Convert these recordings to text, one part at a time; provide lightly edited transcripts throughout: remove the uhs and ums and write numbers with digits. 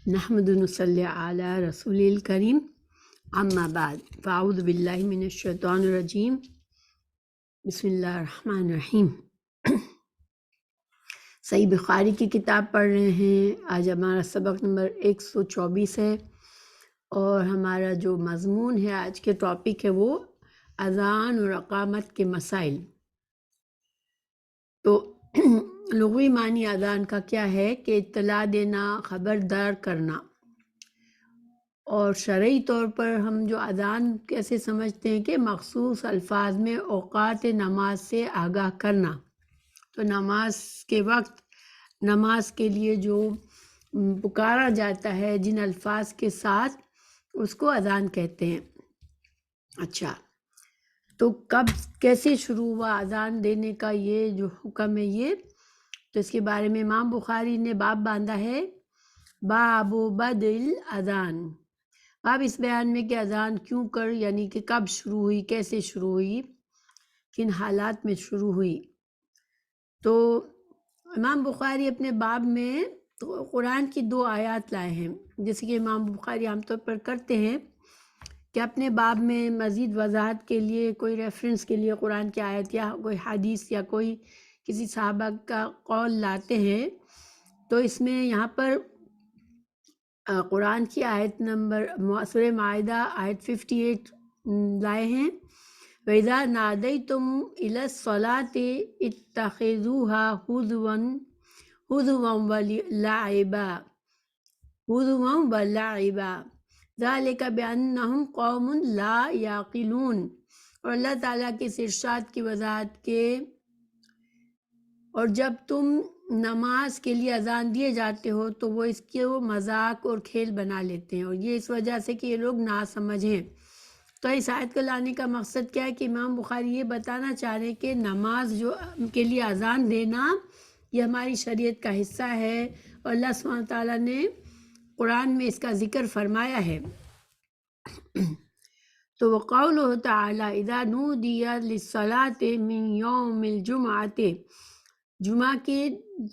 نحمد نصلی علی رسول الکریم اما بعد فاعوذ باللہ من الشیطان الرجیم بسم اللہ الرحمن الرحیم۔ صحیح بخاری کی کتاب پڑھ رہے ہیں۔ آج ہمارا سبق نمبر 124 ہے اور ہمارا جو مضمون ہے، آج کے ٹاپک ہے وہ اذان اور اقامت کے مسائل۔ تو لغوی معنی اذان کا کیا ہے کہ اطلاع دینا، خبردار کرنا، اور شرعی طور پر ہم جو اذان کیسے سمجھتے ہیں کہ مخصوص الفاظ میں اوقات نماز سے آگاہ کرنا۔ تو نماز کے وقت نماز کے لیے جو پکارا جاتا ہے جن الفاظ کے ساتھ، اس کو اذان کہتے ہیں۔ اچھا، تو کب کیسے شروع ہوا اذان دینے کا یہ جو حکم ہے یہ، تو اس کے بارے میں امام بخاری نے باب باندھا ہے، باب بدء الاذان، باب اس بیان میں کہ اذان کیوں کر، یعنی کہ کب شروع ہوئی، کیسے شروع ہوئی، کن حالات میں شروع ہوئی۔ تو امام بخاری اپنے باب میں قرآن کی 2 آیات لائے ہیں، جیسے کہ امام بخاری عام طور پر کرتے ہیں کہ اپنے باب میں مزید وضاحت کے لیے کوئی ریفرنس کے لیے قرآن کی آیت یا کوئی حدیث یا کوئی کسی صحابہ کا قول لاتے ہیں۔ تو اس میں یہاں پر قرآن کی آیت نمبر سورہ مائدہ آیت 58 لائے ہیں، وَإِذَا نَادَيْتُمْ إِلَى الصَّلَاةِ اتَّخِذُوهَا هُزُوًا وَلَعِبًا ذَلِكَ بِأَنَّهُمْ قَوْمٌ لَا يَعْقِلُونَ۔ اور اللہ تعالیٰ کے اس ارشاد کی وضاحت کے، اور جب تم نماز کے لیے اذان دیے جاتے ہو تو وہ اس کو مذاق اور کھیل بنا لیتے ہیں، اور یہ اس وجہ سے کہ یہ لوگ ناسمجھ ہیں۔ تو اس آیت کو لانے کا مقصد کیا ہے کہ امام بخاری یہ بتانا چاہ رہے ہیں کہ نماز جو کے لیے اذان دینا یہ ہماری شریعت کا حصہ ہے، اور اللہ سبحانہ تعالیٰ نے قرآن میں اس کا ذکر فرمایا ہے۔ تو وقولہ تعالیٰ اذا نودی للصلاۃ من یوم الجمعۃ، جمعہ کی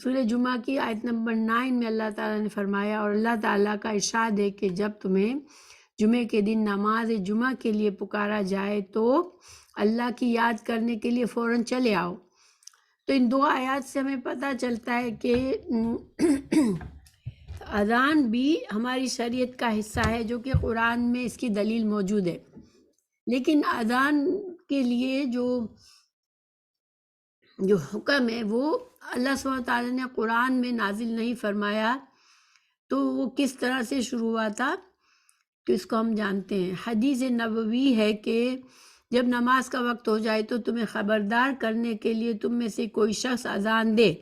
سورہ جمعہ کی آیت نمبر 9 میں اللہ تعالیٰ نے فرمایا، اور اللہ تعالیٰ کا ارشاد ہے کہ جب تمہیں جمعے کے دن نماز جمعہ کے لیے پکارا جائے تو اللہ کی یاد کرنے کے لیے فوراً چلے آؤ۔ تو ان 2 آیات سے ہمیں پتہ چلتا ہے کہ اذان بھی ہماری شریعت کا حصہ ہے، جو کہ قرآن میں اس کی دلیل موجود ہے۔ لیکن اذان کے لیے جو حکم ہے وہ اللہ سبحانہ تعالیٰ نے قرآن میں نازل نہیں فرمایا، تو وہ کس طرح سے شروع ہوا تھا تو اس کو ہم جانتے ہیں۔ حدیث نبوی ہے کہ جب نماز کا وقت ہو جائے تو تمہیں خبردار کرنے کے لیے تم میں سے کوئی شخص اذان دے۔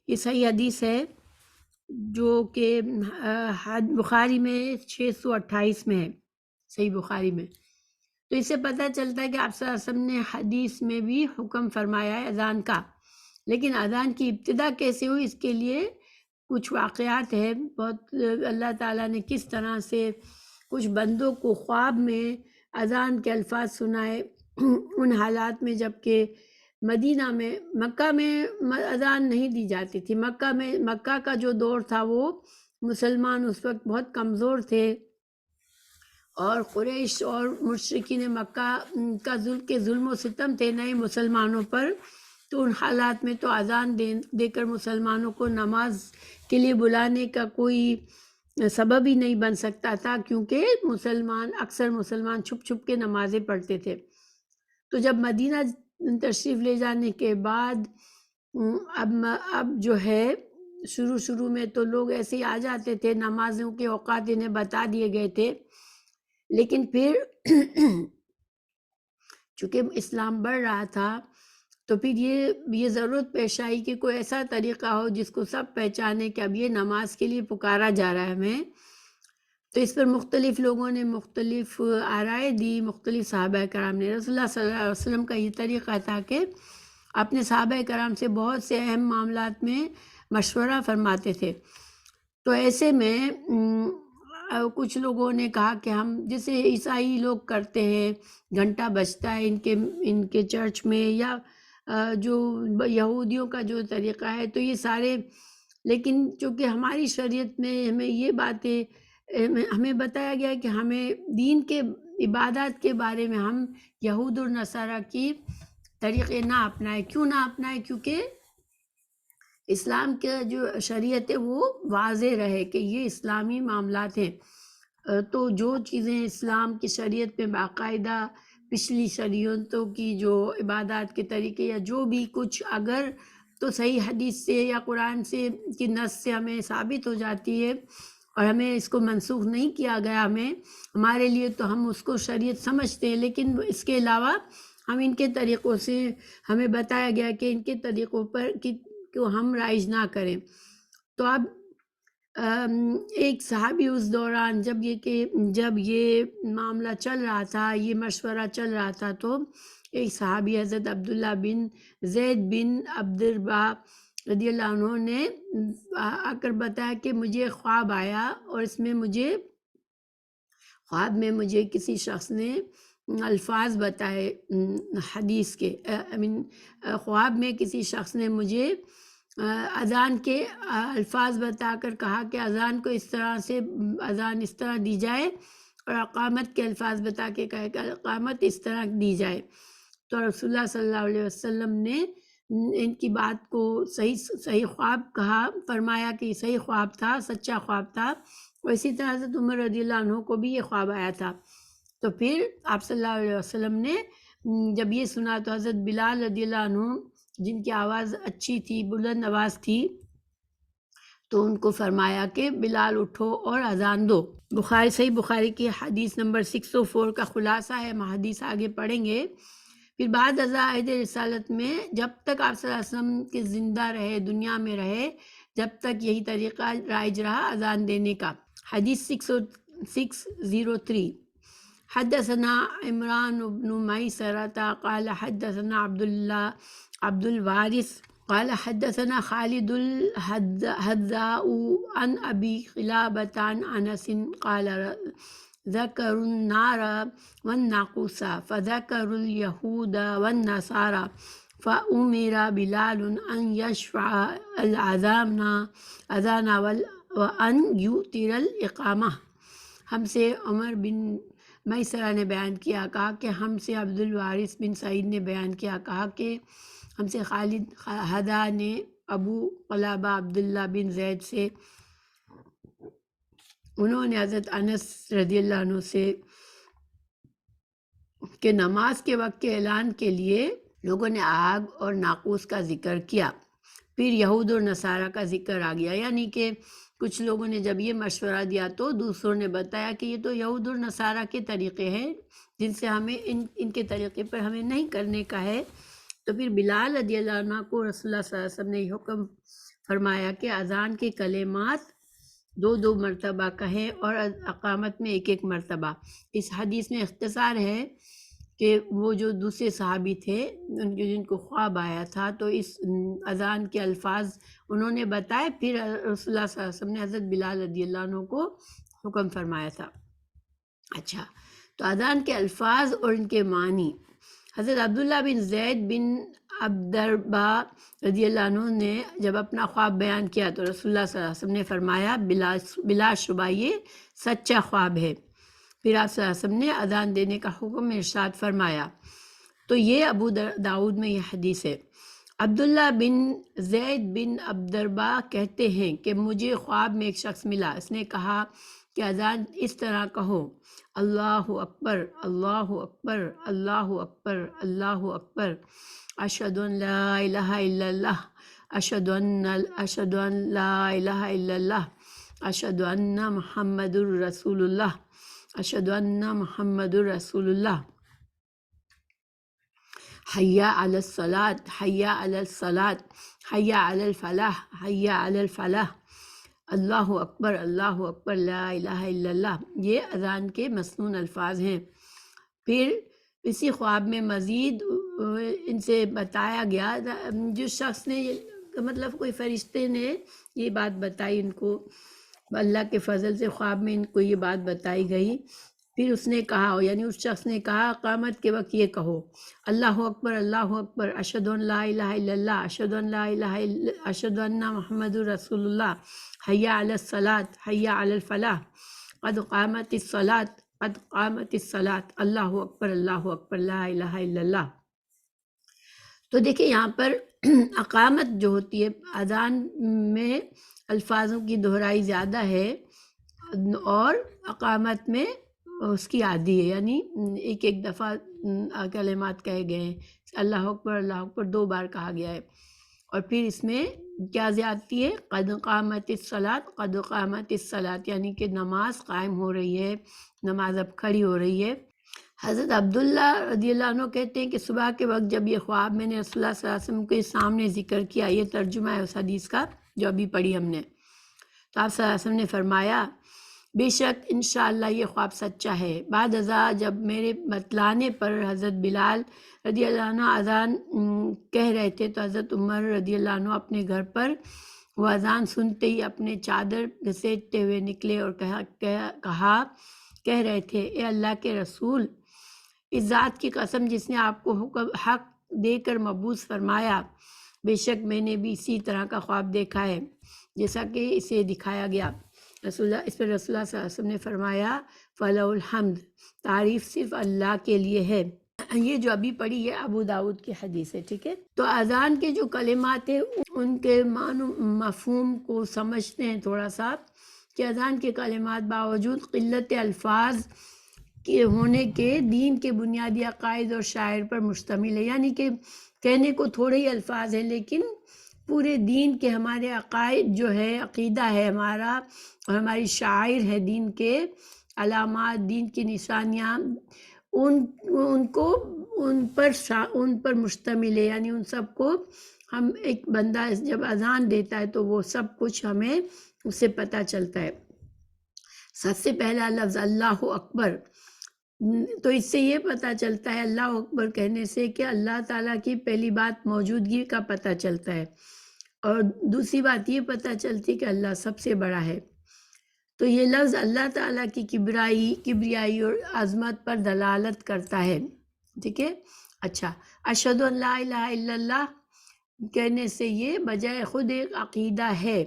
یہ صحیح حدیث ہے جو کہ بخاری میں 628 میں ہے، صحیح بخاری میں۔ تو اس سے پتہ چلتا ہے کہ آپ صلی اللہ علیہ وسلم نے حدیث میں بھی حکم فرمایا ہے اذان کا، لیکن اذان کی ابتدا کیسے ہوئی اس کے لیے کچھ واقعات ہیں۔ بہت اللہ تعالیٰ نے کس طرح سے کچھ بندوں کو خواب میں اذان کے الفاظ سنائے ان حالات میں جب کہ مدینہ میں، مکہ میں اذان نہیں دی جاتی تھی۔ مکہ کا جو دور تھا وہ مسلمان اس وقت بہت کمزور تھے، اور قریش اور مشرکین مکہ کا ظلم و ستم تھے نئے مسلمانوں پر، تو ان حالات میں تو اذان دے کر مسلمانوں کو نماز کے لیے بلانے کا کوئی سبب ہی نہیں بن سکتا تھا، کیونکہ اکثر مسلمان چھپ چھپ کے نمازیں پڑھتے تھے۔ تو جب مدینہ تشریف لے جانے کے بعد اب جو ہے شروع میں تو لوگ ایسے ہی آ جاتے تھے، نمازوں کے اوقات انہیں بتا دیے گئے تھے، لیکن پھر چونکہ اسلام بڑھ رہا تھا تو پھر یہ ضرورت پیش آئی کہ کوئی ایسا طریقہ ہو جس کو سب پہچانے کہ اب یہ نماز کے لیے پکارا جا رہا ہے ہمیں۔ تو اس پر مختلف لوگوں نے مختلف آرائیں دی، مختلف صحابہ کرام نے۔ رسول اللہ صلی اللہ علیہ وسلم کا یہ طریقہ تھا کہ اپنے صحابہ کرام سے بہت سے اہم معاملات میں مشورہ فرماتے تھے۔ تو ایسے میں کچھ لوگوں نے کہا کہ ہم جیسے عیسائی لوگ کرتے ہیں، گھنٹہ بجتا ہے ان کے چرچ میں، یا جو یہودیوں کا جو طریقہ ہے، تو یہ سارے لیکن چونکہ ہماری شریعت میں ہمیں یہ باتیں ہمیں بتایا گیا ہے کہ ہمیں دین کے عبادات کے بارے میں ہم یہود اور نصارہ کی طریقے نہ اپنائیں. کیوں نہ اپنائیں؟ کیونکہ اسلام کا جو شریعت ہے وہ واضح رہے کہ یہ اسلامی معاملات ہیں. تو جو چیزیں اسلام کی شریعت میں باقاعدہ پچھلی شریعتوں کی جو عبادات کے طریقے یا جو بھی کچھ اگر تو صحیح حدیث سے یا قرآن سے کی نص سے ہمیں ثابت ہو جاتی ہے اور ہمیں اس کو منسوخ نہیں کیا گیا ہمارے لیے، تو ہم اس کو شریعت سمجھتے ہیں. لیکن اس کے علاوہ ہم ان کے طریقوں سے ہمیں بتایا گیا کہ ان کے طریقوں پر کو ہم رائج نہ کریں. تو اب ایک صحابی اس دوران جب یہ معاملہ چل رہا تھا، یہ مشورہ چل رہا تھا، تو ایک صحابی حضرت عبداللہ بن زید بن عبدالربا رضی اللہ عنہ نے آ کر بتایا کہ مجھے خواب آیا اور اس میں خواب میں مجھے کسی شخص نے الفاظ بتائے حدیث کے. خواب میں کسی شخص نے مجھے اذان کے الفاظ بتا کر کہا کہ اذان کو اس طرح دی جائے، اور اقامت کے الفاظ بتا کے کہا کہ اقامت اس طرح دی جائے. تو رسول اللہ صلی اللہ علیہ وسلم نے ان کی بات کو صحیح خواب فرمایا کہ صحیح خواب تھا، سچا خواب تھا. اور اسی طرح حضرت عمر رضی اللہ عنہ کو بھی یہ خواب آیا تھا. تو پھر آپ صلی اللہ علیہ وسلم نے جب یہ سنا تو حضرت بلال رضی اللہ عنہ، جن کی آواز اچھی تھی، بلند آواز تھی، تو ان کو فرمایا کہ بلال اٹھو اور اذان دو. صحیح بخاری کی حدیث نمبر 604 کا خلاصہ ہے. ہم حدیث آگے پڑھیں گے. پھر بعد ازاں عہد رسالت میں جب تک آپ صلی اللہ علیہ وسلم کے زندہ رہے، دنیا میں رہے، جب تک یہی طریقہ رائج رہا اذان دینے کا. حدیث 603 حدثنا عمران بن میسرة قال حدثنا عبد الوارث قال حدثنا خالد الحذاء عن أبي قلابة عن أنس قال ذكروا النار والناقوس فذكروا اليهود والنصارى فأمر بلال أن يشفع الأذان وأن يؤتر الإقامة. ہم سے عمر بن میسرہ نے بیان کیا، کہا کہ ہم سے عبد الوارث بن سعید نے بیان کیا، کہا کہ ہم سے خالد حدا نے ابو قلابہ عبداللہ بن زید سے، انہوں نے حضرت انس رضی اللہ عنہ سے کہ نماز کے وقت کے اعلان کے لیے لوگوں نے آگ اور ناقوس کا ذکر کیا. پھر یہود اور نصارہ کا ذکر آ گیا، یعنی کہ کچھ لوگوں نے جب یہ مشورہ دیا تو دوسروں نے بتایا کہ یہ تو یہود اور نصارہ کے طریقے ہیں جن سے ہمیں ان کے طریقے پر ہمیں نہیں کرنے کا ہے. تو پھر بلال رضی اللہ عنہ کو رسول اللہ صلی اللہ علیہ وسلم نے یہ حکم فرمایا کہ اذان کے کلمات 2 مرتبہ کہیں اور اقامت میں 1 مرتبہ. اس حدیث میں اختصار ہے کہ وہ جو دوسرے صحابی تھے جن کو خواب آیا تھا، تو اس اذان کے الفاظ انہوں نے بتائے، پھر رسول اللہ صلی اللہ علیہ وسلم نے حضرت بلال رضی اللہ عنہ کو حکم فرمایا تھا. اچھا، تو اذان کے الفاظ اور ان کے معنی. حضرت عبداللہ بن زید بن عبدالربا رضی اللہ عنہ نے جب اپنا خواب بیان کیا تو رسول اللہ صلی اللہ علیہ وسلم نے فرمایا بلا شبہ یہ سچا خواب ہے. پھر آپ صلی اللہ علیہ وسلم نے اذان دینے کا حکم ارشاد فرمایا. تو یہ ابو داؤد میں یہ حدیث ہے. عبداللہ بن زید بن عبدالربا کہتے ہیں کہ مجھے خواب میں ایک شخص ملا، اس نے کہا کہ اذان اس طرح کہو: اللہ اکبر اللہ اکبر اللہ اکبر اللہ اکبر، اشہد ان لا الہ الا اللہ، اشہد ان لا الہ الا اللہ، اشہد ان محمد الرسول اللہ، اشہد ان محمد الرسول اللہ، حی علی الصلاۃ حی علی الصلاۃ حی علی الفلاح حی علی الفلاح، اللہ اکبر لا الہ الا اللہ. یہ اذان کے مسنون الفاظ ہیں. پھر اسی خواب میں مزید ان سے بتایا گیا، جو شخص نے مطلب کوئی فرشتے نے یہ بات بتائی ان کو، اللہ کے فضل سے خواب میں ان کو یہ بات بتائی گئی پھر اس نے کہا، یعنی اس شخص نے کہا قیامت کے وقت یہ کہو، اللہ اکبر، اشہد ان لا الہ الا اللہ، اشہد ان محمد رسول اللہ، حی علی الصلاۃ، حی علی الفلاح، قد قامت الصلاۃ، قد قامت الصلاۃ، اللہ اکبر، لا الہ الا اللہ۔ تو دیکھیں یہاں پر اقامت جو ہوتی ہے، اذان میں الفاظوں کی دہرائی زیادہ ہے، اور اقامت میں اس کی عادی ہے، یعنی ایک ایک دفعہ کلمات کہے گئے ہیں، اللہ اکبر 2 بار کہا گیا ہے، اور پھر اس میں کیا زیادتی ہے، قد قامت الصلاۃ، قد قامت الصلاۃ، یعنی کہ نماز قائم ہو رہی ہے، نماز اب کھڑی ہو رہی ہے۔ حضرت عبداللہ رضی اللہ عنہ کہتے ہیں کہ صبح کے وقت جب یہ خواب میں نے رسول اللہ صلی اللہ علیہ وسلم کے سامنے ذکر کیا، یہ ترجمہ ہے اس حدیث کا جو ابھی پڑھی ہم نے، تو آپ صلی اللہ علیہ وسلم نے فرمایا بے شک انشاءاللہ یہ خواب سچا ہے۔ بعد ازاں جب میرے بتلانے پر حضرت بلال رضی اللہ عنہ اذان کہہ رہے تھے، تو حضرت عمر رضی اللہ عنہ اپنے گھر پر وہ اذان سنتے ہی اپنے چادر گھسیٹتے ہوئے نکلے اور کہہ رہے تھے، اے اللہ کے رسول، اس ذات کی قسم جس نے آپ کو حق دے کر مبعوث فرمایا، بے شک میں نے بھی اسی طرح کا خواب دیکھا ہے جیسا کہ اسے دکھایا گیا۔ اس پر رسول اللہ صلی اللہ علیہ وسلم نے فرمایا فَلَهُ الْحَمْدُ، تعریف صرف اللہ کے لیے ہے۔ یہ جو ابھی پڑھی ہے ابو داؤد کی حدیث ہے، ٹھیک ہے۔ تو اذان کے جو کلمات ہیں ان کے معنی مفہوم کو سمجھتے ہیں تھوڑا سا، کہ اذان کے کلمات باوجود قلت الفاظ کے ہونے کے دین کے بنیادی عقائد اور شاعر پر مشتمل ہے، یعنی کہ کہنے کو تھوڑے ہی الفاظ ہیں لیکن پورے دین کے ہمارے عقائد جو ہے، عقیدہ ہے ہمارا، اور ہماری شاعر ہے، دین کے علامات، دین کی نشانیاں، ان پر مشتمل ہے، یعنی ان سب کو ہم، ایک بندہ جب اذان دیتا ہے تو وہ سب کچھ ہمیں اس سے پتہ چلتا ہے۔ سب سے پہلا لفظ اللہ اکبر، تو اس سے یہ پتہ چلتا ہے، اللہ اکبر کہنے سے کہ اللہ تعالیٰ کی پہلی بات موجودگی کا پتہ چلتا ہے، اور دوسری بات یہ پتہ چلتی ہے کہ اللہ سب سے بڑا ہے۔ تو یہ لفظ اللہ تعالیٰ کی کبریائی اور عظمت پر دلالت کرتا ہے، ٹھیک ہے۔ اچھا، اشہد ان لا الہ الا اللہ کہنے سے یہ بجائے خود ایک عقیدہ ہے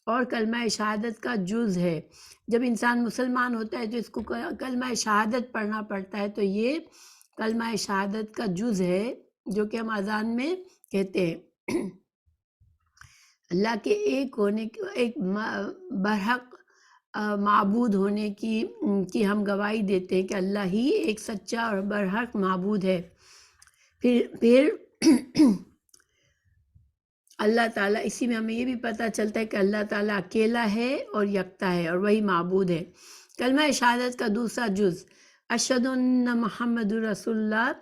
اور کلمہ شہادت کا جز ہے۔ جب انسان مسلمان ہوتا ہے تو اس کو کلمہ شہادت پڑھنا پڑتا ہے، تو یہ کلمہ شہادت کا جز ہے جو کہ ہم اذان میں کہتے ہیں۔ اللہ کے ایک ہونے، ایک برحق معبود ہونے کی ہم گواہی دیتے ہیں کہ اللہ ہی ایک سچا اور برحق معبود ہے۔ پھر اللہ تعالیٰ، اسی میں ہمیں یہ بھی پتہ چلتا ہے کہ اللہ تعالیٰ اکیلا ہے اور یکتا ہے اور وہی معبود ہے۔ کلمہ شہادت کا دوسرا جز اشہد ان محمد رسول اللہ،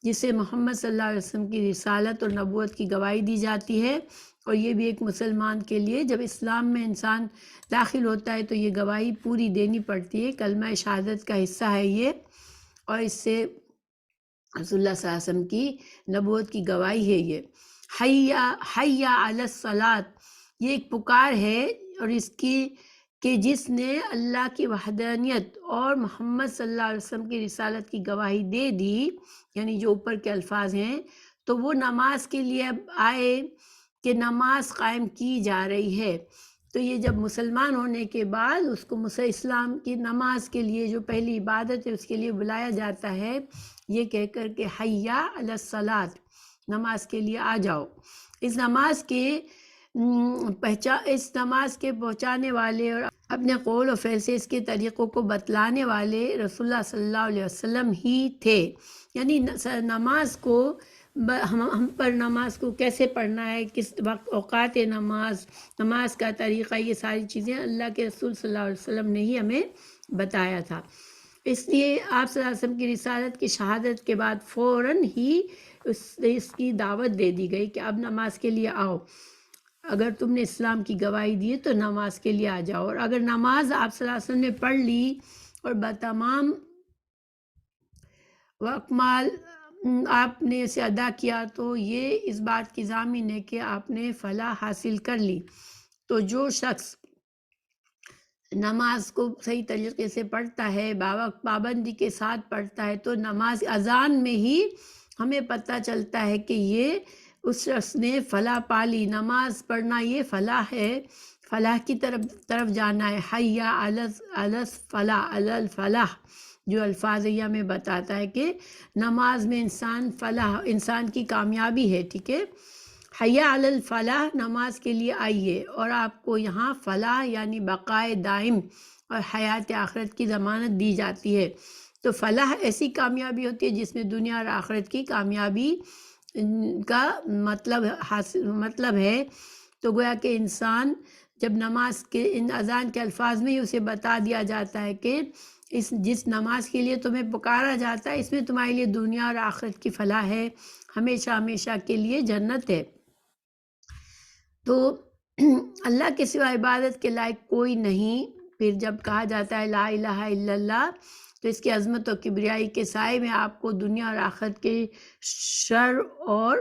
جسے محمد صلی اللہ علیہ وسلم کی رسالت اور نبوت کی گواہی دی جاتی ہے، اور یہ بھی ایک مسلمان کے لیے جب اسلام میں انسان داخل ہوتا ہے تو یہ گواہی پوری دینی پڑتی ہے، کلمہ شہادت کا حصہ ہے یہ، اور اس سے رسول اللہ صلی اللہ علیہ وسلم کی نبوت کی گواہی ہے یہ۔ حی علی الصلاۃ، یہ ایک پکار ہے، اور اس کی کہ جس نے اللہ کی وحدانیت اور محمد صلی اللہ علیہ وسلم کی رسالت کی گواہی دے دی، یعنی جو اوپر کے الفاظ ہیں، تو وہ نماز کے لیے اب آئے کہ نماز قائم کی جا رہی ہے۔ تو یہ جب مسلمان ہونے کے بعد اس کو اسلام کی نماز کے لیے جو پہلی عبادت ہے اس کے لیے بلایا جاتا ہے، یہ کہہ کر کہ حی علی الصلاۃ، نماز کے لیے آ جاؤ۔ اس نماز کے پہنچانے والے اور اپنے قول و فعل سے اس کے طریقوں کو بتلانے والے رسول اللہ صلی اللہ علیہ وسلم ہی تھے، یعنی نماز کو ہم پر نماز کو کیسے پڑھنا ہے، کس وقت، اوقات نماز کا طریقہ، یہ ساری چیزیں اللہ کے رسول صلی اللہ علیہ وسلم نے ہی ہمیں بتایا تھا۔ اس لیے آپ صلی اللہ علیہ وسلم کی رسالت کی شہادت کے بعد فوراً ہی اس کی دعوت دے دی گئی کہ اب نماز کے لیے آؤ، اگر تم نے اسلام کی گواہی دی تو نماز کے لیے آ جاؤ۔ اور اگر نماز آپ صلی اللہ علیہ وسلم نے پڑھ لی اور بتمام و اکمال آپ نے اسے ادا کیا تو یہ اس بات کی ضامن ہے کہ آپ نے فلاح حاصل کر لی۔ تو جو شخص نماز کو صحیح طریقے سے پڑھتا ہے، باوقت پابندی کے ساتھ پڑھتا ہے، تو نماز اذان میں ہی ہمیں پتہ چلتا ہے کہ یہ اس شخص نے فلاح پا لی، نماز پڑھنا یہ فلاح ہے، فلاح کی طرف جانا ہے۔ حی علی الفلاح، علی الفلاح جو الفاظ میں بتاتا ہے کہ نماز میں انسان فلاح، انسان کی کامیابی ہے، ٹھیک ہے۔ حی علی الفلاح، نماز کے لیے آئیے، اور آپ کو یہاں فلاح یعنی بقائے دائم اور حیات آخرت کی ضمانت دی جاتی ہے۔ تو فلاح ایسی کامیابی ہوتی ہے جس میں دنیا اور آخرت کی کامیابی کا مطلب ہے۔ تو گویا کہ انسان جب نماز کے ان اذان کے الفاظ میں ہی اسے بتا دیا جاتا ہے کہ جس نماز کے لیے تمہیں پکارا جاتا ہے اس میں تمہارے لیے دنیا اور آخرت کی فلاح ہے، ہمیشہ ہمیشہ کے لیے جنت ہے۔ تو اللہ کے سوا عبادت کے لائق کوئی نہیں۔ پھر جب کہا جاتا ہے لا الہ الا اللہ، تو اس کی عظمت و کبریائی کے سائے میں آپ کو دنیا اور آخرت کے شر اور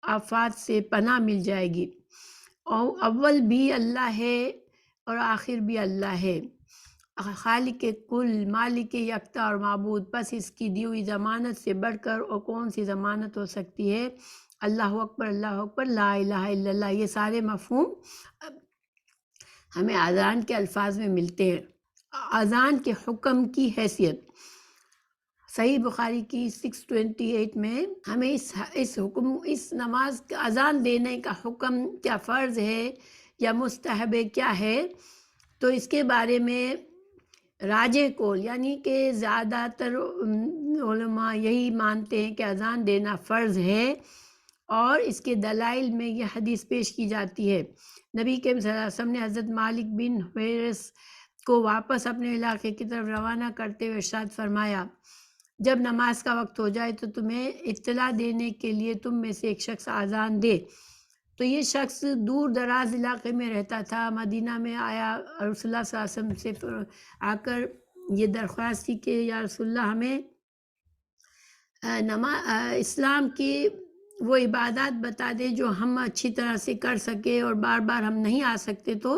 آفات سے پناہ مل جائے گی۔ اور اول بھی اللہ ہے اور آخر بھی اللہ ہے، خالق کل، مالک یکتا اور معبود، بس اس کی دی ہوئی ضمانت سے بڑھ کر اور کون سی ضمانت ہو سکتی ہے۔ اللہ اکبر، اللہ اکبر، لا الہ الا اللہ، یہ سارے مفہوم ہمیں اذان کے الفاظ میں ملتے ہیں۔ اذان کے حکم کی حیثیت، صحیح بخاری کی 628 میں ہمیں اس نماز کا اذان دینے کا حکم کیا فرض ہے یا مستحب ہے، کیا ہے، تو اس کے بارے میں راجح قول یعنی کہ زیادہ تر علماء یہی مانتے ہیں کہ اذان دینا فرض ہے، اور اس کے دلائل میں یہ حدیث پیش کی جاتی ہے۔ نبی کریم صلی اللہ علیہ وسلم نے حضرت مالک بن حویرث کو واپس اپنے علاقے کی طرف روانہ کرتے ہوئے ارشاد فرمایا، جب نماز کا وقت ہو جائے تو تمہیں اطلاع دینے کے لیے تم میں سے ایک شخص اذان دے۔ تو یہ شخص دور دراز علاقے میں رہتا تھا، مدینہ میں آیا، رسول اللہ صلی اللہ علیہ وسلم سے آ کر یہ درخواست کی کہ یا رسول اللہ ہمیں اسلام کی وہ عبادات بتا دے جو ہم اچھی طرح سے کر سکے، اور بار بار ہم نہیں آ سکتے تو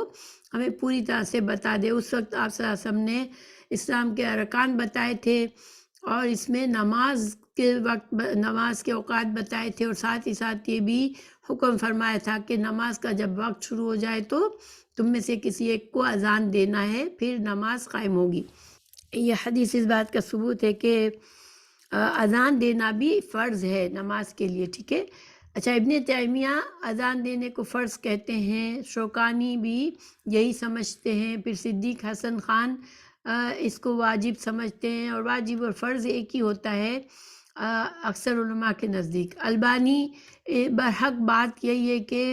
ہمیں پوری طرح سے بتا دے۔ اس وقت آپ صلی اللہ علیہ وسلم نے اسلام کے ارکان بتائے تھے، اور اس میں نماز کے اوقات بتائے تھے، اور ساتھ ہی ساتھ یہ بھی حکم فرمایا تھا کہ نماز کا جب وقت شروع ہو جائے تو تم میں سے کسی ایک کو اذان دینا ہے، پھر نماز قائم ہوگی۔ یہ حدیث اس بات کا ثبوت ہے کہ اذان دینا بھی فرض ہے نماز کے لیے، ٹھیک ہے۔ اچھا، ابن تیمیہ اذان دینے کو فرض کہتے ہیں، شوکانی بھی یہی سمجھتے ہیں، پھر صدیق حسن خان اس کو واجب سمجھتے ہیں، اور واجب اور فرض ایک ہی ہوتا ہے اکثر علماء کے نزدیک۔ البانی برحق بات یہی ہے کہ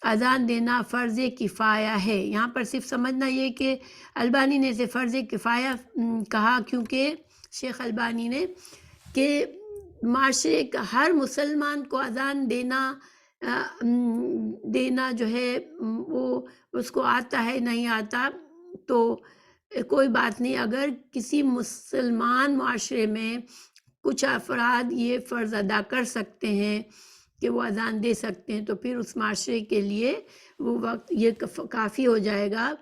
اذان دینا فرض کفایہ ہے۔ یہاں پر صرف سمجھنا یہ کہ البانی نے اسے فرض کفایہ کہا کیونکہ شیخ البانی نے کہ معاشرے کا ہر مسلمان کو اذان دینا جو ہے وہ اس کو آتا ہے نہیں آتا تو کوئی بات نہیں، اگر کسی مسلمان معاشرے میں کچھ افراد یہ فرض ادا کر سکتے ہیں کہ وہ اذان دے سکتے ہیں تو پھر اس معاشرے کے لیے وہ وقت یہ کافی ہو جائے گا۔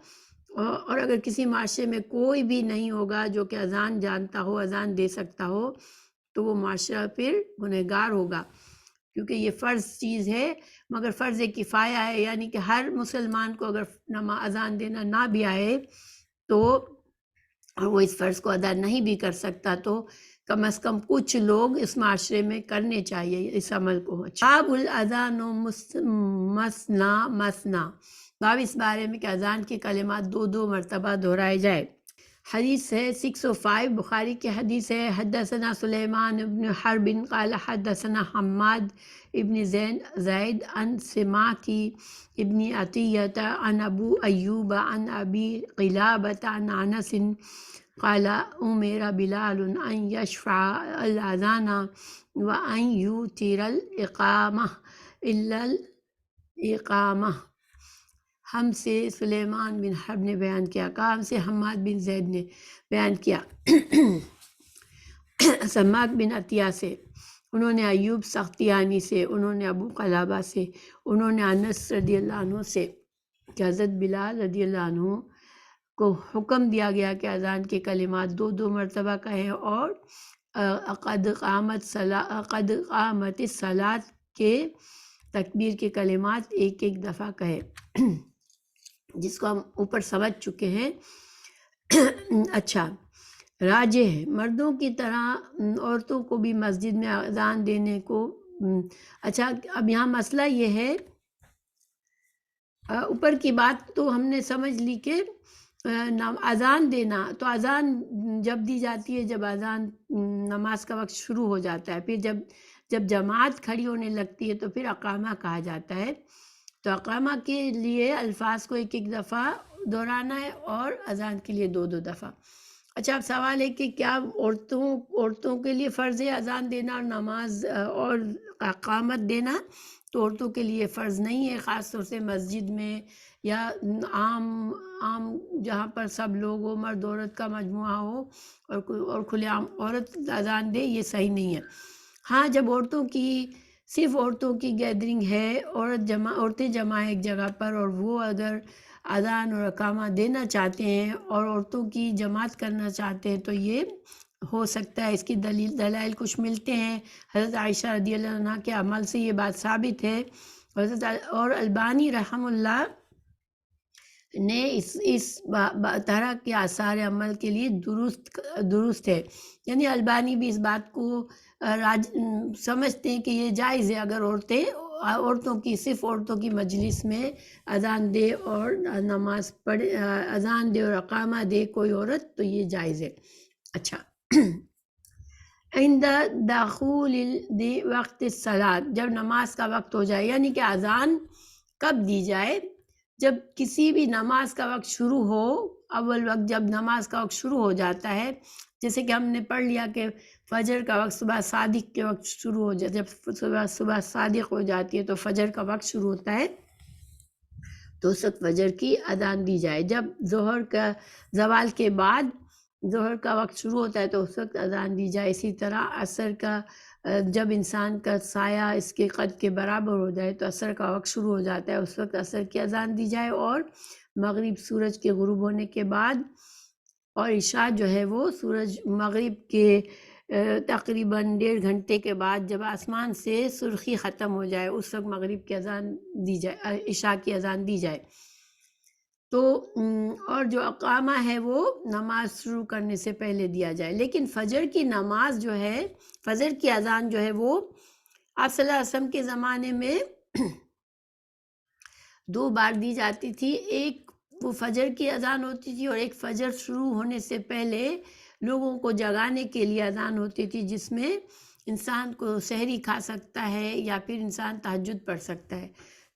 اور اگر کسی معاشرے میں کوئی بھی نہیں ہوگا جو کہ اذان جانتا ہو، اذان دے سکتا ہو، تو وہ معاشرہ پھر گنہگار ہوگا، کیونکہ یہ فرض چیز ہے، مگر فرض کفایہ ہے، یعنی کہ ہر مسلمان کو اگر اذان دینا نہ بھی آئے تو وہ اس فرض کو ادا نہیں بھی کر سکتا تو کم از کم کچھ لوگ اس معاشرے میں کرنے چاہیے اس عمل کو۔ باب الاذان مثنا مثنا، باب اس بارے میں کہ اذان کے کلمات دو دو مرتبہ دہرائے جائے۔ حدیث ہے 605، بخاری کی حدیث ہے، حدثنا سلیمان ابن حرب قال حدثنا حماد ابن زید عن سماکی ابن عطیہ عن ابو ایوب عن ابی قلابۃ عن انس قال امر بلال ان یشفع الاذان وان یوتر الاقامہ الا الاقامہ۔ ہم سے سلیمان بن حرب نے بیان کیا، کہا ہم سے حماد بن زید نے بیان کیا سماک بن عطیہ سے، انہوں نے ایوب سختیانی سے، انہوں نے ابو قلابہ سے، انہوں نے انس رضی اللہ عنہ سے کہ حضرت بلال رضی اللہ عنہ کو حکم دیا گیا کہ اذان کے کلمات 2 مرتبہ کہیں، اور قد قامت الصلاۃ کے تکبیر کے کلمات 1 دفعہ کہے، جس کو ہم اوپر سمجھ چکے ہیں۔ اچھا، راجح ہے مردوں کی طرح عورتوں کو بھی مسجد میں اذان دینے کو۔ اچھا، اب یہاں مسئلہ یہ ہے، اوپر کی بات تو ہم نے سمجھ لی کہ اذان دینا، تو اذان جب دی جاتی ہے جب اذان نماز کا وقت شروع ہو جاتا ہے، پھر جب جماعت کھڑی ہونے لگتی ہے تو پھر اقامہ کہا جاتا ہے۔ تو اقامہ کے لیے الفاظ کو 1 دفعہ دہرانا ہے، اور اذان کے لیے 2 دفعہ۔ اچھا، اب سوال ہے کہ کیا عورتوں کے لیے فرض ہے اذان دینا اور نماز اور اقامت دینا؟ تو عورتوں کے لیے فرض نہیں ہے، خاص طور سے مسجد میں یا عام جہاں پر سب لوگ ہو، مرد عورت کا مجموعہ ہو اور کھلے عام عورت اذان دے، یہ صحیح نہیں ہے۔ ہاں، جب صرف عورتوں کی گیدرنگ ہے، عورتیں جمع ایک جگہ پر، اور وہ اگر اذان اور اقامہ دینا چاہتے ہیں اور عورتوں کی جماعت کرنا چاہتے ہیں تو یہ ہو سکتا ہے۔ اس کی دلائل کچھ ملتے ہیں، حضرت عائشہ رضی اللہ عنہ کے عمل سے یہ بات ثابت ہے، اور البانی رحم اللہ نے اس طرح کے آثار عمل کے لیے درست ہے، یعنی البانی بھی اس بات کو سمجھتے ہیں کہ یہ جائز ہے، اگر صرف عورتوں کی مجلس میں اذان دے اور نماز پڑھے، اذان دے اور اقامہ دے کوئی عورت، تو یہ جائز ہے۔ اچھا، عند دخول وقت الصلاۃ، جب نماز کا وقت ہو جائے، یعنی کہ اذان کب دی جائے؟ جب کسی بھی نماز کا وقت شروع ہو، اول وقت جب نماز کا وقت شروع ہو جاتا ہے، جیسے کہ ہم نے پڑھ لیا کہ فجر کا وقت صبح صادق کے وقت شروع ہو جائے، جب صبح صادق ہو جاتی ہے تو فجر کا وقت شروع ہوتا ہے، تو اس وقت فجر کی اذان دی جائے۔ جب ظہر کا زوال کے بعد ظہر کا وقت شروع ہوتا ہے تو اس وقت اذان دی جائے۔ اسی طرح عصر کا جب انسان کا سایہ اس کے قد کے برابر ہو جائے تو عصر کا وقت شروع ہو جاتا ہے، اس وقت عصر کی اذان دی جائے، اور مغرب سورج کے غروب ہونے کے بعد، اور عشاء جو ہے وہ سورج مغرب کے تقریباً 1.5 گھنٹے کے بعد جب آسمان سے سرخی ختم ہو جائے اس وقت مغرب کی اذان دی جائے، عشاء کی اذان دی جائے۔ تو اور جو اقامہ ہے وہ نماز شروع کرنے سے پہلے دیا جائے۔ لیکن فجر کی نماز جو ہے، فجر کی اذان جو ہے وہ آپ صلی اللہ علیہ وسلم کے زمانے میں 2 بار دی جاتی تھی، ایک وہ فجر کی اذان ہوتی تھی، اور ایک فجر شروع ہونے سے پہلے لوگوں کو جگانے کے لیے اذان ہوتی تھی، جس میں انسان کو سحری کھا سکتا ہے یا پھر انسان تہجد پڑھ سکتا ہے۔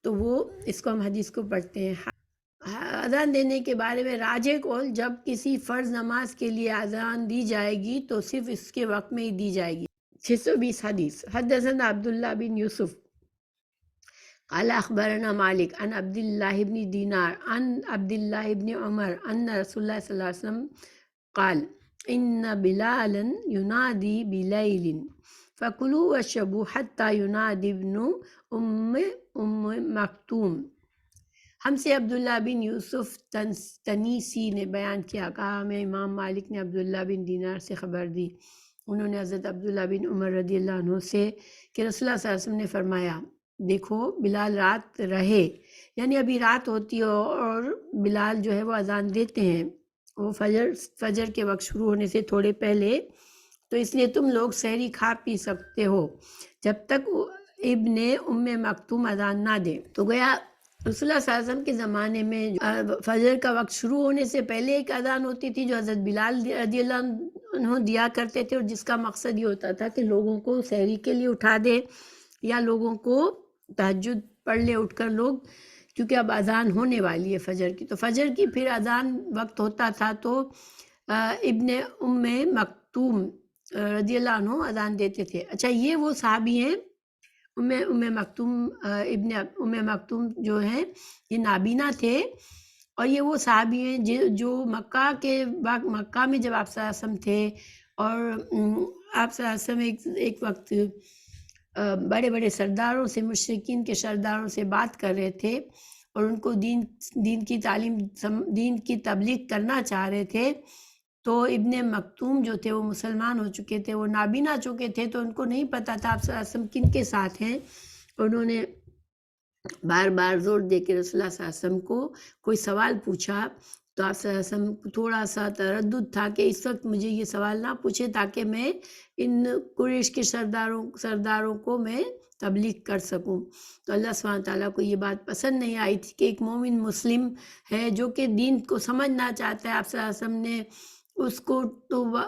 تو وہ اس کو ہم حدیث کو پڑھتے ہیں۔ اذان دینے کے بارے میں راجح قول، جب کسی فرض نماز کے لیے اذان دی جائے گی تو صرف اس کے وقت میں ہی دی جائے گی۔ 620 حدیث۔ حدثنا عبداللہ بن یوسف قال اخبرنا مالک عن عبد الله بن دینار عن عبد الله بن عمر ان رسول اللہ صلی اللہ علیہ وسلم قال ان بلالا ينادي بليل فكلوا واشربوا حتى ينادي ابن ام مکتوم۔ ہم سے عبداللہ بن یوسف تنیسی نے بیان کیا، کہا ہمیں امام مالک نے عبداللہ بن دینار سے خبر دی، انہوں نے حضرت عبداللہ بن عمر رضی اللہ عنہ سے کہ رسول اللہ صلی اللہ علیہ وسلم نے فرمایا، دیکھو بلال رات رہے، یعنی ابھی رات ہوتی ہو اور بلال جو ہے وہ اذان دیتے ہیں، وہ فجر کے وقت شروع ہونے سے تھوڑے پہلے، تو اس لیے تم لوگ سحری کھا پی سکتے ہو جب تک ابن ام مکتوم اذان نہ دے۔ تو گویا رسول اللہ صلی اللہ علیہ وسلم کے زمانے میں فجر کا وقت شروع ہونے سے پہلے ایک اذان ہوتی تھی جو حضرت بلال رضی اللہ عنہ دیا کرتے تھے، اور جس کا مقصد یہ ہوتا تھا کہ لوگوں کو سحری کے لیے اٹھا دے یا لوگوں کو تہجد پڑھ لے اٹھ کر لوگ، کیونکہ اب اذان ہونے والی ہے فجر کی، تو فجر کی پھر اذان وقت ہوتا تھا تو ابن ام مکتوم رضی اللہ عنہ اذان دیتے تھے۔ اچھا، یہ وہ صحابی ہیں ام مکتوم، ابن ام مکتوم جو ہیں یہ نابینا تھے، اور یہ وہ صحابی ہیں جو مکہ میں جب آپ صلی اللہ علیہ وسلم تھے، اور آپ صلی اللہ علیہ وسلم ایک وقت بڑے بڑے سرداروں سے، مشرکین کے سرداروں سے بات کر رہے تھے، اور ان کو دین کی تعلیم دین کی تبلیغ کرنا چاہ رہے تھے، تو ابن مکتوم جو تھے وہ مسلمان ہو چکے تھے، وہ نابینا چکے تھے، تو ان کو نہیں پتہ تھا آپ صلی اللہ علیہ وسلم کن کے ساتھ ہیں. انہوں نے بار بار زور دے کے رسول اللہ صلی اللہ علیہ وسلم کو کوئی سوال پوچھا، تو آپ صلی اللہ علیہ وسلم کو تھوڑا سا تردد تھا کہ اس وقت مجھے یہ سوال نہ پوچھے، تاکہ میں ان قریش کے سرداروں کو میں تبلیغ کر سکوں. تو اللہ سبحانہ تعالیٰ کو یہ بات پسند نہیں آئی تھی کہ ایک مومن مسلم ہے جو کہ دین کو سمجھنا چاہتا ہے. آپ صلی اللہ علیہ وسلم نے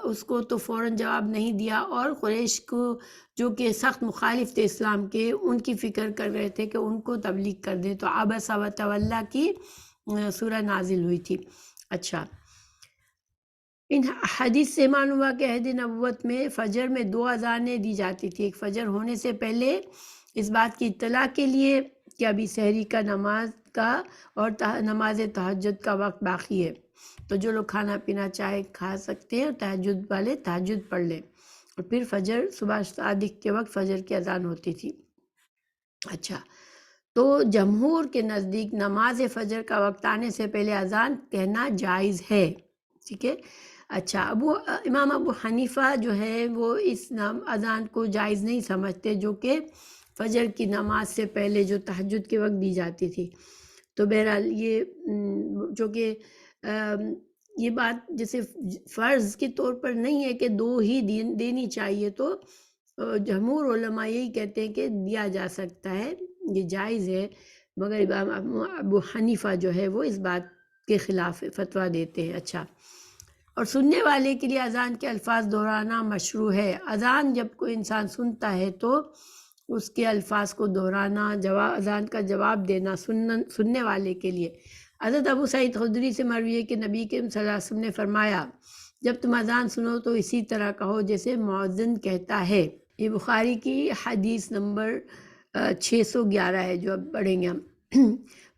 اس کو تو فوراً جواب نہیں دیا، اور قریش کو جو کہ سخت مخالف تھے اسلام کے، ان کی فکر کر رہے تھے کہ ان کو تبلیغ کر دیں. تو عبس و تولی کی سورہ نازل ہوئی تھی. اچھا، ان حدیث سے معلوم ہوا کہ عہد نبوت میں فجر میں 2 اذانیں دی جاتی تھی. ایک فجر ہونے سے پہلے اس بات کی اطلاع کے لیے کہ ابھی سحری کا نماز کا اور نماز تہجد کا وقت باقی ہے، تو جو لوگ کھانا پینا چاہے کھا سکتے ہیں، اور تہجد والے تہجد پڑھ لیں. اور پھر فجر صبح صادق کے وقت فجر کی اذان ہوتی تھی. اچھا، تو جمہور کے نزدیک نماز فجر کا وقت آنے سے پہلے اذان کہنا جائز ہے. ٹھیک ہے. اچھا، امام ابو حنیفہ جو ہے وہ اس اذان کو جائز نہیں سمجھتے، جو کہ فجر کی نماز سے پہلے جو تہجد کے وقت دی جاتی تھی. تو بہرحال یہ جو کہ یہ بات جیسے فرض کے طور پر نہیں ہے کہ 2 ہی دینی چاہیے، تو جمہور علماء یہی کہتے ہیں کہ دیا جا سکتا ہے، یہ جائز ہے. مگر امام ابو حنیفہ جو ہے وہ اس بات کے خلاف فتویٰ دیتے ہیں. اچھا، اور سننے والے کے لیے اذان کے الفاظ دہرانا مشروع ہے. اذان جب کوئی انسان سنتا ہے تو اس کے الفاظ کو دہرانا، اذان کا جواب دینا سننے والے کے لیے. حضرت ابو سعید خدری سے مروی ہے کہ نبی کریم صلی اللہ علیہ وسلم نے فرمایا، جب تم اذان سنو تو اسی طرح کہو جیسے مؤذن کہتا ہے. یہ بخاری کی حدیث نمبر 611 ہے جو اب پڑھیں گے ہم.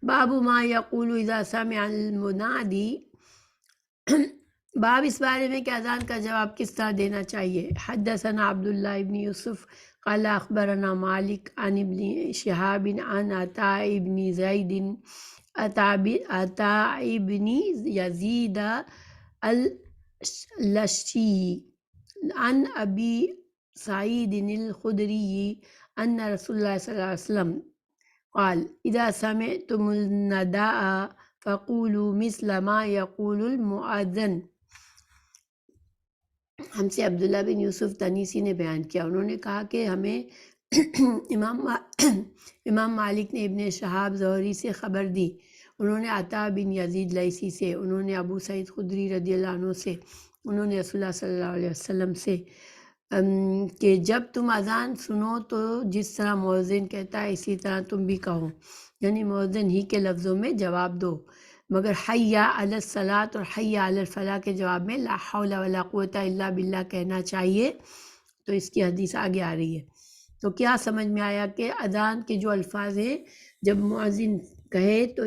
باب ما یقول اذا سمع المنادی، باب اس بارے میں کہ اذان کا جواب کس طرح دینا چاہیے. حدثنا عبداللہ ابن یوسف قال اخبرنا مالک عن ابن شہاب عن عطاء ابن زید عطاء ابن یزید الشی عن ابی سعید الخدری ان رسول اللہ صلی اللہ علیہ وسلم قال اذا سمعتم النداء فقولوا مثل ما يقول المؤذن. ہم سے عبداللہ بن یوسف تنیسی نے بیان کیا، انہوں نے کہا کہ ہمیں امام مالک نے ابن شہاب زہری سے خبر دی، انہوں نے عطا بن یزید لیثی سے، انہوں نے ابو سعید خدری رضی اللہ عنہ سے، انہوں نے رسول اللہ صلی اللہ علیہ وسلم سے کہ جب تم اذان سنو تو جس طرح مؤذن کہتا ہے اسی طرح تم بھی کہو، یعنی مؤذن ہی کے لفظوں میں جواب دو. مگر حی علی الصلاۃ اور حی علی الفلاح کے جواب میں لا حول ولا قوت الا باللہ کہنا چاہیے. تو اس کی حدیث آگے آ رہی ہے. تو کیا سمجھ میں آیا کہ اذان کے جو الفاظ ہیں جب مؤذن کہے تو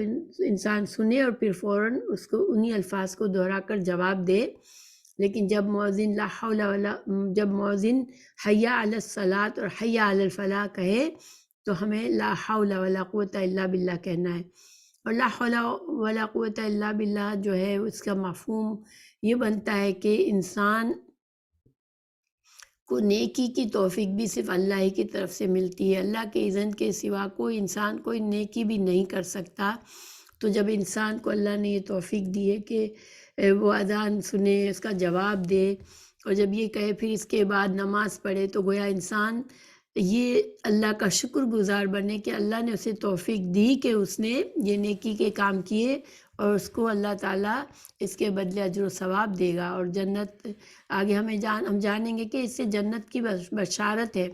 انسان سنے اور پھر فوراً اس کو انہی الفاظ کو دہرا کر جواب دے. لیکن جب مؤذن حی علی الصلاۃ اور حی علی الفلاح کہے تو ہمیں لا حول ولا قوت الا باللہ کہنا ہے. اور لا حول ولا قوت الا باللہ جو ہے اس کا مفہوم یہ بنتا ہے کہ انسان کو نیکی کی توفیق بھی صرف اللہ ہی کی طرف سے ملتی ہے. اللہ کے اذن کے سوا کوئی انسان کوئی نیکی بھی نہیں کر سکتا. تو جب انسان کو اللہ نے یہ توفیق دی ہے کہ وہ اذان سنے، اس کا جواب دے، اور جب یہ کہے پھر اس کے بعد نماز پڑھے، تو گویا انسان یہ اللہ کا شکر گزار بنے کہ اللہ نے اسے توفیق دی کہ اس نے یہ نیکی کے کام کیے، اور اس کو اللہ تعالیٰ اس کے بدلے اجر و ثواب دے گا. اور جنت آگے ہم جانیں گے کہ اس سے جنت کی بشارت ہے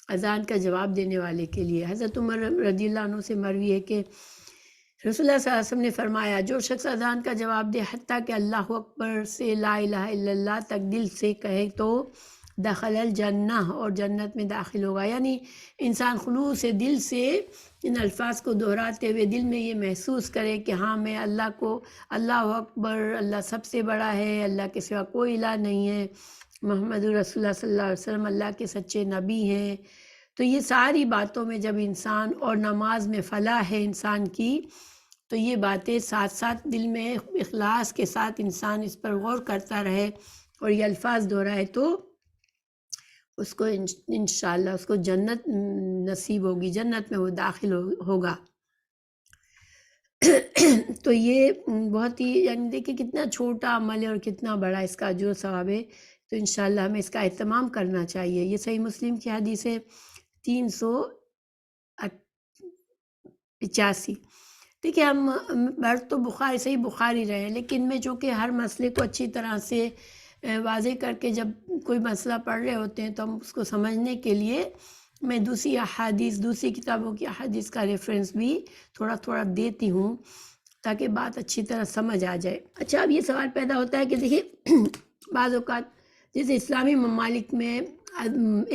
اذان کا جواب دینے والے کے لیے. حضرت عمر رضی اللہ عنہ سے مروی ہے کہ رسول اللہ صلی اللہ علیہ وسلم نے فرمایا، جو شخص اذان کا جواب دے حتیٰ کہ اللہ اکبر سے لا الہ الا اللہ تک دل سے کہے تو دخل الجنہ، اور جنت میں داخل ہوگا. یعنی انسان خلوص دل سے ان الفاظ کو دہراتے ہوئے دل میں یہ محسوس کرے کہ ہاں میں اللہ کو، اللہ اکبر، اللہ سب سے بڑا ہے، اللہ کے سوا کوئی الہ نہیں ہے، محمد رسول اللہ صلی اللہ علیہ وسلم اللہ کے سچے نبی ہیں. تو یہ ساری باتوں میں جب انسان، اور نماز میں فلاح ہے انسان کی، تو یہ باتیں ساتھ ساتھ دل میں اخلاص کے ساتھ انسان اس پر غور کرتا رہے اور یہ الفاظ دہرائے تو اس کو انشاءاللہ اس کو جنت نصیب ہوگی، جنت میں وہ داخل ہوگا۔ تو یہ بہت ہی یعنی دیکھیں کتنا چھوٹا عمل ہے اور کتنا بڑا اس کا جو ثواب ہے، تو انشاءاللہ ہمیں اس کا اہتمام کرنا چاہیے۔ یہ صحیح مسلم کی حدیث ہے 385۔ دیکھیں ہم پڑھ تو بخاری صحیح بخاری رہے، لیکن میں چونکہ ہر مسئلے کو اچھی طرح سے واضح کر کے جب کوئی مسئلہ پڑھ رہے ہوتے ہیں تو ہم اس کو سمجھنے کے لیے میں دوسری احادیث، دوسری کتابوں کی احادیث کا ریفرنس بھی تھوڑا تھوڑا دیتی ہوں تاکہ بات اچھی طرح سمجھ آ جائے۔ اچھا، اب یہ سوال پیدا ہوتا ہے کہ دیکھیے بعض اوقات جیسے اسلامی ممالک میں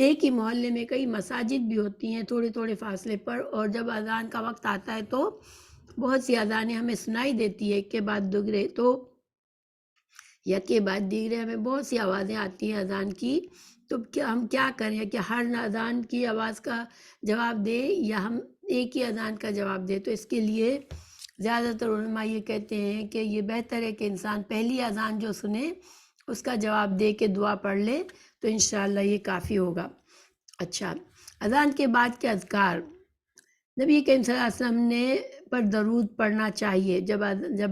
ایک ہی محلے میں کئی مساجد بھی ہوتی ہیں تھوڑے تھوڑے فاصلے پر، اور جب اذان کا وقت آتا ہے تو بہت سی اذانیں ہمیں سنائی دیتی ہے ایک کے بعد دوسرے، تو یا کے بعد دیگرے ہمیں بہت سی آوازیں آتی ہیں اذان کی، تو ہم کیا کریں کہ ہر اذان کی آواز کا جواب دیں یا ہم ایک ہی اذان کا جواب دیں؟ تو اس کے لیے زیادہ تر علماء یہ کہتے ہیں کہ یہ بہتر ہے کہ انسان پہلی اذان جو سنے اس کا جواب دے کے دعا پڑھ لے تو انشاءاللہ یہ کافی ہوگا۔ اچھا، اذان کے بعد کے اذکار، نبی کریم صلی اللہ علیہ وسلم نے پر درود پڑھنا چاہیے۔ جب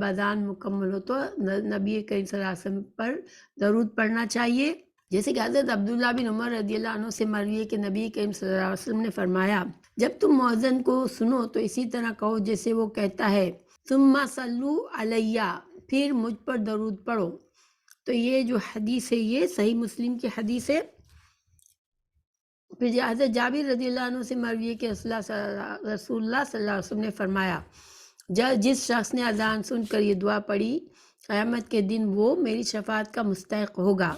اذان مکمل ہو تو نبی کریم صلی اللہ علیہ وسلم پر درود پڑھنا چاہیے، جیسے کہ حضرت عبداللہ بن عمر رضی اللہ عنہ سے مروی ہے کہ نبی کریم صلی اللہ علیہ وسلم نے فرمایا، جب تم مؤذن کو سنو تو اسی طرح کہو جیسے وہ کہتا ہے، ثم صلو علیہ، پھر مجھ پر درود پڑھو۔ تو یہ جو حدیث ہے یہ صحیح مسلم کی حدیث ہے۔ پھر حضرت جابر رضی اللہ عنہ سے مروی ہے کہ رسول اللہ صلی اللہ علیہ وسلم نے فرمایا، جس شخص نے اذان سن کر یہ دعا پڑھی قیامت کے دن وہ میری شفاعت کا مستحق ہوگا۔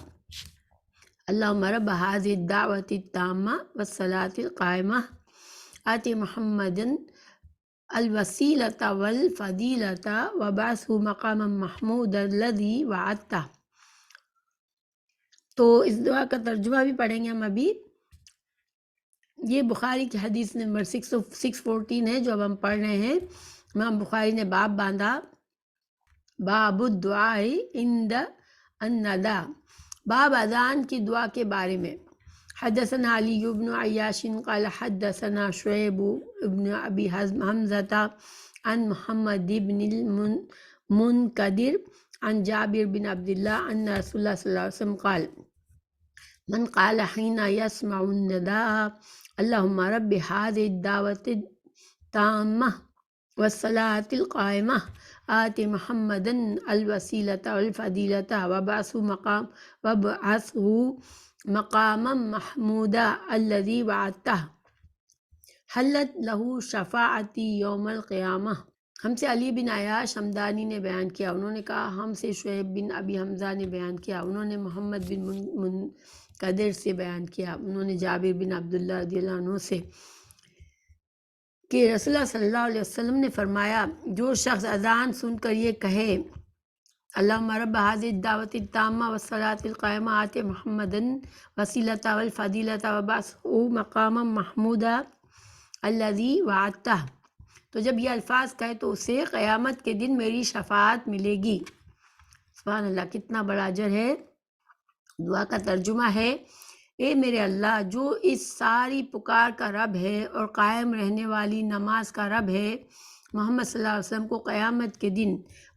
اللہم رب هذه الدعوة التامة والصلاة القائمة آت محمدا الوسیلۃ والفضیلۃ وبعثہ مقاما محمودا الذی وعدتہ۔ تو اس دعا کا ترجمہ بھی پڑھیں گے ہم ابھی۔ یہ بخاری کی حدیث نمبر 614 ہے جو اب ہم پڑھ رہے ہیں۔ امام بخاری نے باب باندھا، باب الدعاء عند النداء، باب اذان کی دعا کے بارے میں۔ حدثنا علی بن عیاش قال حدثنا شعیب ابن ابی حمزہ عن محمد بن المنکدر عن جابر بن عبداللہ ان رسول اللہ صلی اللہ علیہ وسلم قال، من قال حين يسمع النداء اللهم رب هذه الدعوة التامة والصلاة القائمة آت محمدا الوسيلة والفضيلة وابعثه مقاما محمودا الذي وعدته حلت له شفاعتي يوم القيامة۔ ہم سے علی بن عیاش حمدانی نے بیان کیا، انہوں نے کہا ہم سے شعیب بن ابی حمزہ نے بیان کیا، انہوں نے محمد بن منکدر سے بیان کیا، انہوں نے جابر بن عبداللہ رضی اللہ عنہ سے کہ رسول اللہ صلی اللہ علیہ وسلم نے فرمایا، جو شخص اذان سن کر یہ کہے، اللہم رب هذه الدعوة التامة والصلاة القائمة آت محمدا وسیلۃ والفضیلۃ وبعثہ مقاما محمودا الذی وعدتہ، تو جب یہ الفاظ کہے تو اسے قیامت کے دن میری شفاعت ملے گی۔ سبحان اللہ، کتنا بڑا اجر ہے۔ دعا کا ترجمہ ہے، اے میرے اللہ جو اس ساری پکار کا رب ہے اور قائم رہنے والی نماز کا رب ہے، محمد صلی اللہ علیہ وسلم کو قیامت کے دن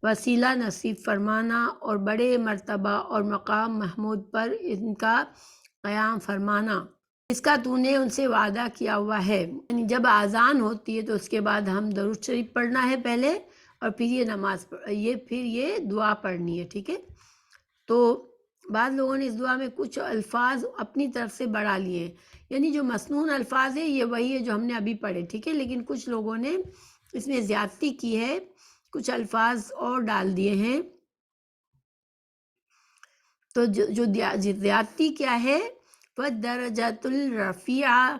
وسیلہ نصیب فرمانا اور بڑے مرتبہ اور مقام محمود پر ان کا قیام فرمانا، اس کا تو نے ان سے وعدہ کیا ہوا ہے۔ یعنی جب اذان ہوتی ہے تو اس کے بعد ہم درود شریف پڑھنا ہے پہلے، اور پھر یہ نماز پھر یہ دعا پڑھنی ہے، ٹھیک ہے۔ تو بعض لوگوں نے اس دعا میں کچھ الفاظ اپنی طرف سے بڑھا لیے ہیں، یعنی جو مسنون الفاظ ہے یہ وہی ہے جو ہم نے ابھی پڑھے، ٹھیک ہے، لیکن کچھ لوگوں نے اس میں زیادتی کی ہے، کچھ الفاظ اور ڈال دیے ہیں۔ تو جو زیادتی کیا ہے، وَالدَّرَجَةُ الرَّفِيعَةُ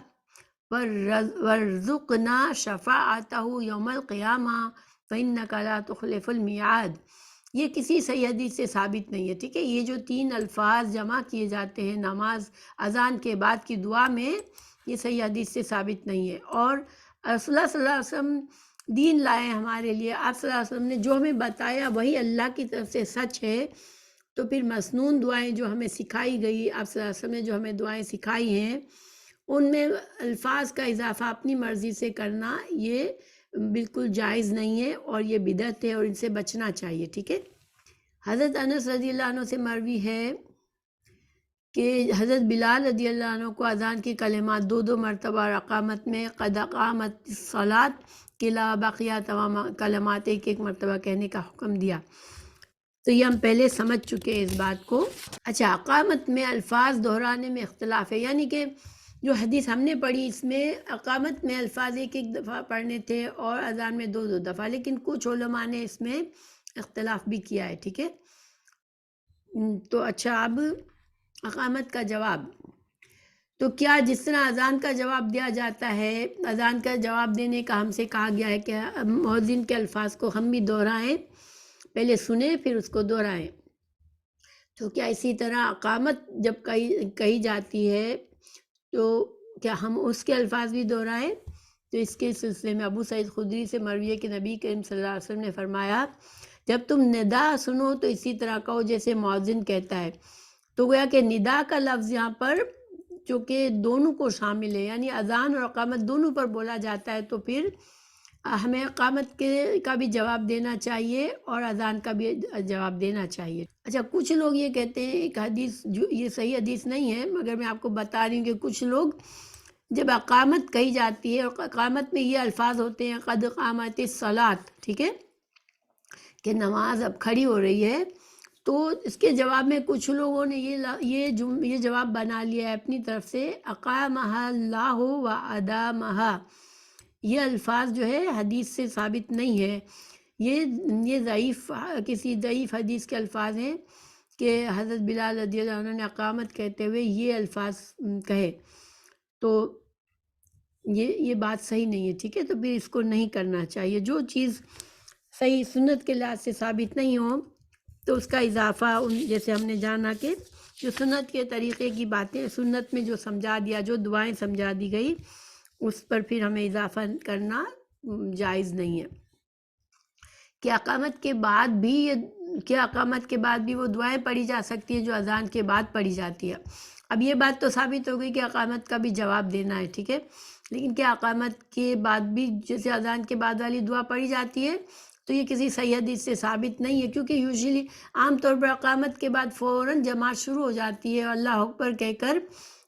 وَارْزُقْنَا شَفَاعَتَهُ يَوْمَ الْقِيَامَةِ فَإِنَّكَ لَا تُخْلِفُ الْمِيعَادَ، یہ کسی صحیح حدیث سے ثابت نہیں ہے، ٹھیک ہے۔ یہ جو 3 الفاظ جمع کیے جاتے ہیں نماز اذان کے بعد کی دعا میں، یہ صحیح حدیث سے ثابت نہیں ہے، اور رسول اللہ صلی اللہ علیہ وسلم دین لائے ہمارے لیے، آپ صلی اللہ علیہ وسلم نے جو ہمیں بتایا وہی اللہ کی طرف سے سچ ہے، تو پھر مسنون دعائیں جو ہمیں سکھائی گئی، آپ صلی اللہ علیہ وسلم نے جو ہمیں دعائیں سکھائی ہیں ان میں الفاظ کا اضافہ اپنی مرضی سے کرنا یہ بالکل جائز نہیں ہے، اور یہ بدعت ہے، اور ان سے بچنا چاہیے، ٹھیک ہے۔ حضرت انس رضی اللہ عنہ سے مروی ہے کہ حضرت بلال رضی اللہ عنہ کو اذان کی کلمات 2 مرتبہ اور اقامت میں قد اقامت الصلاۃ کے علاوہ باقیہ تمام کلمات ایک مرتبہ کہنے کا حکم دیا۔ تو یہ ہم پہلے سمجھ چکے ہیں اس بات کو۔ اچھا، اقامت میں الفاظ دہرانے میں اختلاف ہے، یعنی کہ جو حدیث ہم نے پڑھی اس میں اقامت میں الفاظ ایک دفعہ پڑھنے تھے اور اذان میں 2 دفعہ، لیکن کچھ علماء نے اس میں اختلاف بھی کیا ہے، ٹھیک ہے۔ تو اچھا، اب اقامت کا جواب، تو کیا جس طرح اذان کا جواب دیا جاتا ہے، اذان کا جواب دینے کا ہم سے کہا گیا ہے کہ مؤذن کے الفاظ کو ہم بھی دہرائیں، پہلے سنیں پھر اس کو دہرائیں، تو کیا اسی طرح اقامت جب کہی جاتی ہے تو کیا ہم اس کے الفاظ بھی دہرائیں؟ تو اس کے سلسلے میں ابو سعید خدری سے مروی ہے کہ نبی کریم صلی اللہ علیہ وسلم نے فرمایا، جب تم ندا سنو تو اسی طرح کہو جیسے مؤذن کہتا ہے۔ تو گویا کہ ندا کا لفظ یہاں پر چونکہ دونوں کو شامل ہے، یعنی اذان اور اقامت دونوں پر بولا جاتا ہے، تو پھر ہمیں اقامت کا بھی جواب دینا چاہیے اور اذان کا بھی جواب دینا چاہیے۔ اچھا، کچھ لوگ یہ کہتے ہیں، ایک حدیث جو یہ صحیح حدیث نہیں ہے مگر میں آپ کو بتا رہی ہوں کہ کچھ لوگ جب اقامت کہی جاتی ہے اور اقامت میں یہ الفاظ ہوتے ہیں قد قامت الصلاۃ، ٹھیک ہے، کہ نماز اب کھڑی ہو رہی ہے، تو اس کے جواب میں کچھ لوگوں نے یہ جواب بنا لیا ہے اپنی طرف سے، اقامہا اللہ و ادامہا۔ یہ الفاظ جو ہے حدیث سے ثابت نہیں ہے، یہ کسی ضعیف حدیث کے الفاظ ہیں کہ حضرت بلال رضی اللہ عنہ نے اقامت کہتے ہوئے یہ الفاظ کہے، تو یہ بات صحیح نہیں ہے، ٹھیک ہے۔ تو پھر اس کو نہیں کرنا چاہیے، جو چیز صحیح سنت کے لحاظ سے ثابت نہیں ہو تو اس کا اضافہ جیسے ہم نے جانا کہ جو سنت کے طریقے کی باتیں سنت میں جو سمجھا دیا، جو دعائیں سمجھا دی گئی، اس پر پھر ہمیں اضافہ کرنا جائز نہیں ہے۔ کہ اقامت کے بعد بھی وہ دعائیں پڑھی جا سکتی ہیں جو اذان کے بعد پڑھی جاتی ہے۔ اب یہ بات تو ثابت ہو گئی کہ اقامت کا بھی جواب دینا ہے، ٹھیک ہے، لیکن کیا اقامت کے بعد بھی جیسے اذان کے بعد والی دعا پڑھی جاتی ہے، تو یہ کسی صحیح حدیث سے ثابت نہیں ہے، کیونکہ یوزلی عام طور پر اقامت کے بعد فوراً جماعت شروع ہو جاتی ہے، اللہ اکبر کہہ کر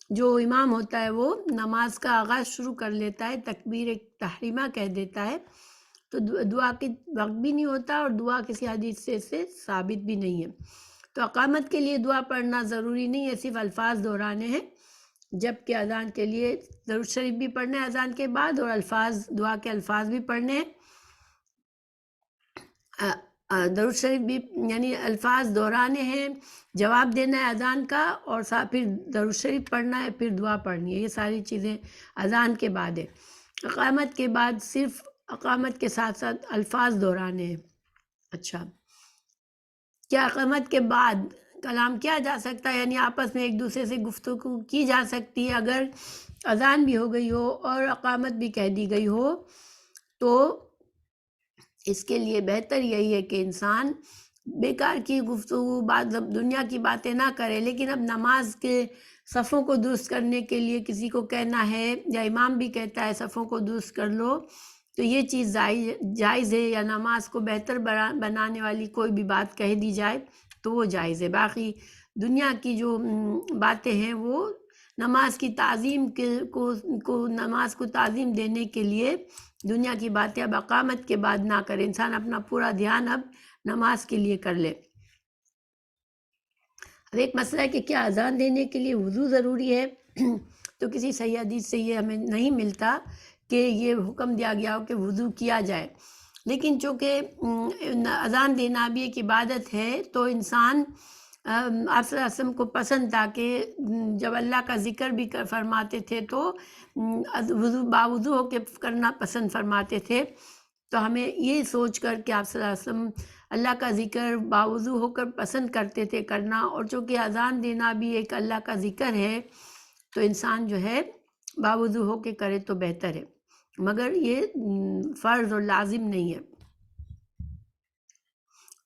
جو امام ہوتا ہے وہ نماز کا آغاز شروع کر لیتا ہے، تکبیر تحریمہ کہہ دیتا ہے، تو دعا کی وقت بھی نہیں ہوتا اور دعا کسی حدیث سے ثابت بھی نہیں ہے۔ تو اقامت کے لیے دعا پڑھنا ضروری نہیں ہے، صرف الفاظ دہرانے ہیں، جبکہ اذان کے لیے درود شریف بھی پڑھنا ہے اذان کے بعد، اور دعا کے الفاظ بھی پڑھنے ہیں، درود شریف بھی یعنی الفاظ دہرانے ہیں، جواب دینا ہے اذان کا، اور پھر درود شریف پڑھنا ہے، پھر دعا پڑھنی ہے، یہ ساری چیزیں اذان کے بعد ہے۔ اقامت کے بعد صرف اقامت کے ساتھ ساتھ الفاظ دہرانے ہیں۔ اچھا، کیا اقامت کے بعد کلام کیا جا سکتا ہے، یعنی آپس میں ایک دوسرے سے گفتگو کی جا سکتی ہے اگر اذان بھی ہو گئی ہو اور اقامت بھی کہہ دی گئی ہو؟ تو اس کے لیے بہتر یہی ہے کہ انسان بیکار کی گفتگو دنیا کی باتیں نہ کرے، لیکن اب نماز کے صفوں کو درست کرنے کے لیے کسی کو کہنا ہے یا امام بھی کہتا ہے صفوں کو درست کر لو، تو یہ چیز جائز ہے، یا نماز کو بہتر بنانے والی کوئی بھی بات کہہ دی جائے تو وہ جائز ہے۔ باقی دنیا کی جو باتیں ہیں وہ نماز کی تعظیم نماز کو تعظیم دینے کے لیے دنیا کی باتیں اب اقامت کے بعد نہ کرے، انسان اپنا پورا دھیان اب نماز کے لیے کر لے۔ اب ایک مسئلہ ہے کہ کیا اذان دینے کے لیے وضو ضروری ہے؟ تو کسی صحیح حدیث سے یہ ہمیں نہیں ملتا کہ یہ حکم دیا گیا ہو کہ وضو کیا جائے، لیکن چونکہ اذان دینا بھی ایک عبادت ہے، تو انسان آپ صلی اللہ علیہ وسلم کو پسند تھا کہ جب اللہ کا ذکر بھی فرماتے تھے تو باوضو ہو کے کرنا پسند فرماتے تھے، تو ہمیں یہ سوچ کر کہ آپ صلی اللہ علیہ وسلم اللہ کا ذکر باوضو ہو کر پسند کرتے تھے کرنا، اور چونکہ اذان دینا بھی ایک اللہ کا ذکر ہے تو انسان جو ہے باوضو ہو کے کرے تو بہتر ہے۔ مگر یہ فرض اور لازم نہیں ہے۔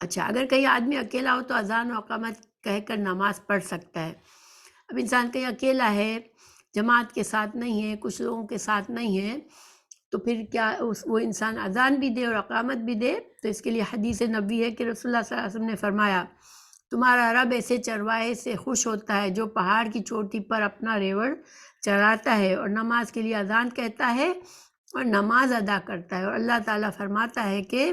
اچھا، اگر کہیں آدمی اکیلا ہو تو اذان و اقامت کہہ کر نماز پڑھ سکتا ہے۔ اب انسان کہیں اکیلا ہے، جماعت کے ساتھ نہیں ہے، کچھ لوگوں کے ساتھ نہیں ہے، تو پھر کیا وہ انسان اذان بھی دے اور اقامت بھی دے؟ تو اس کے لیے حدیث نبوی ہے کہ رسول اللہ صلی اللہ علیہ وسلم نے فرمایا، تمہارا رب ایسے چرواہے سے خوش ہوتا ہے جو پہاڑ کی چوٹی پر اپنا ریوڑ چراتا ہے اور نماز کے لیے اذان کہتا ہے اور نماز ادا کرتا ہے، اور اللہ تعالیٰ فرماتا ہے کہ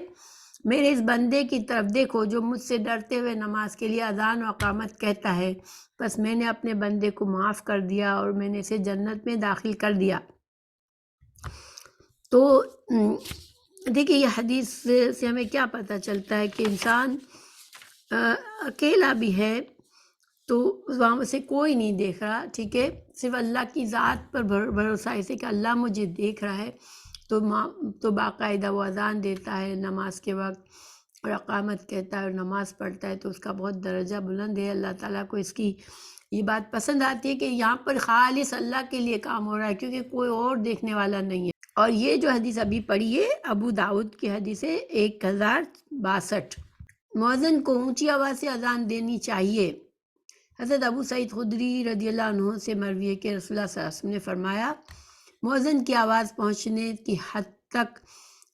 میرے اس بندے کی طرف دیکھو جو مجھ سے ڈرتے ہوئے نماز کے لیے اذان و اقامت کہتا ہے، بس میں نے اپنے بندے کو معاف کر دیا اور میں نے اسے جنت میں داخل کر دیا۔ تو دیکھیے یہ حدیث سے ہمیں کیا پتہ چلتا ہے کہ انسان اکیلا بھی ہے تو وہاں سے کوئی نہیں دیکھ رہا، ٹھیک ہے، صرف اللہ کی ذات پر بھروسہ ایسے کہ اللہ مجھے دیکھ رہا ہے، تو باقاعدہ وہ اذان دیتا ہے نماز کے وقت اور اقامت کہتا ہے اور نماز پڑھتا ہے، تو اس کا بہت درجہ بلند ہے۔ اللہ تعالیٰ کو اس کی یہ بات پسند آتی ہے کہ یہاں پر خالص اللہ کے لیے کام ہو رہا ہے، کیونکہ کوئی اور دیکھنے والا نہیں ہے۔ اور یہ جو حدیث ابھی پڑھی ہے ابو داؤد کی حدیث ہے 1062۔ مؤذن کو اونچی آواز سے اذان دینی چاہیے۔ حضرت ابو سعید خدری رضی اللہ عنہ سے مروی ہے کہ رسول اللہ صلی اللہ علیہ وسلم نے فرمایا، مؤذن کی آواز پہنچنے کی حد تک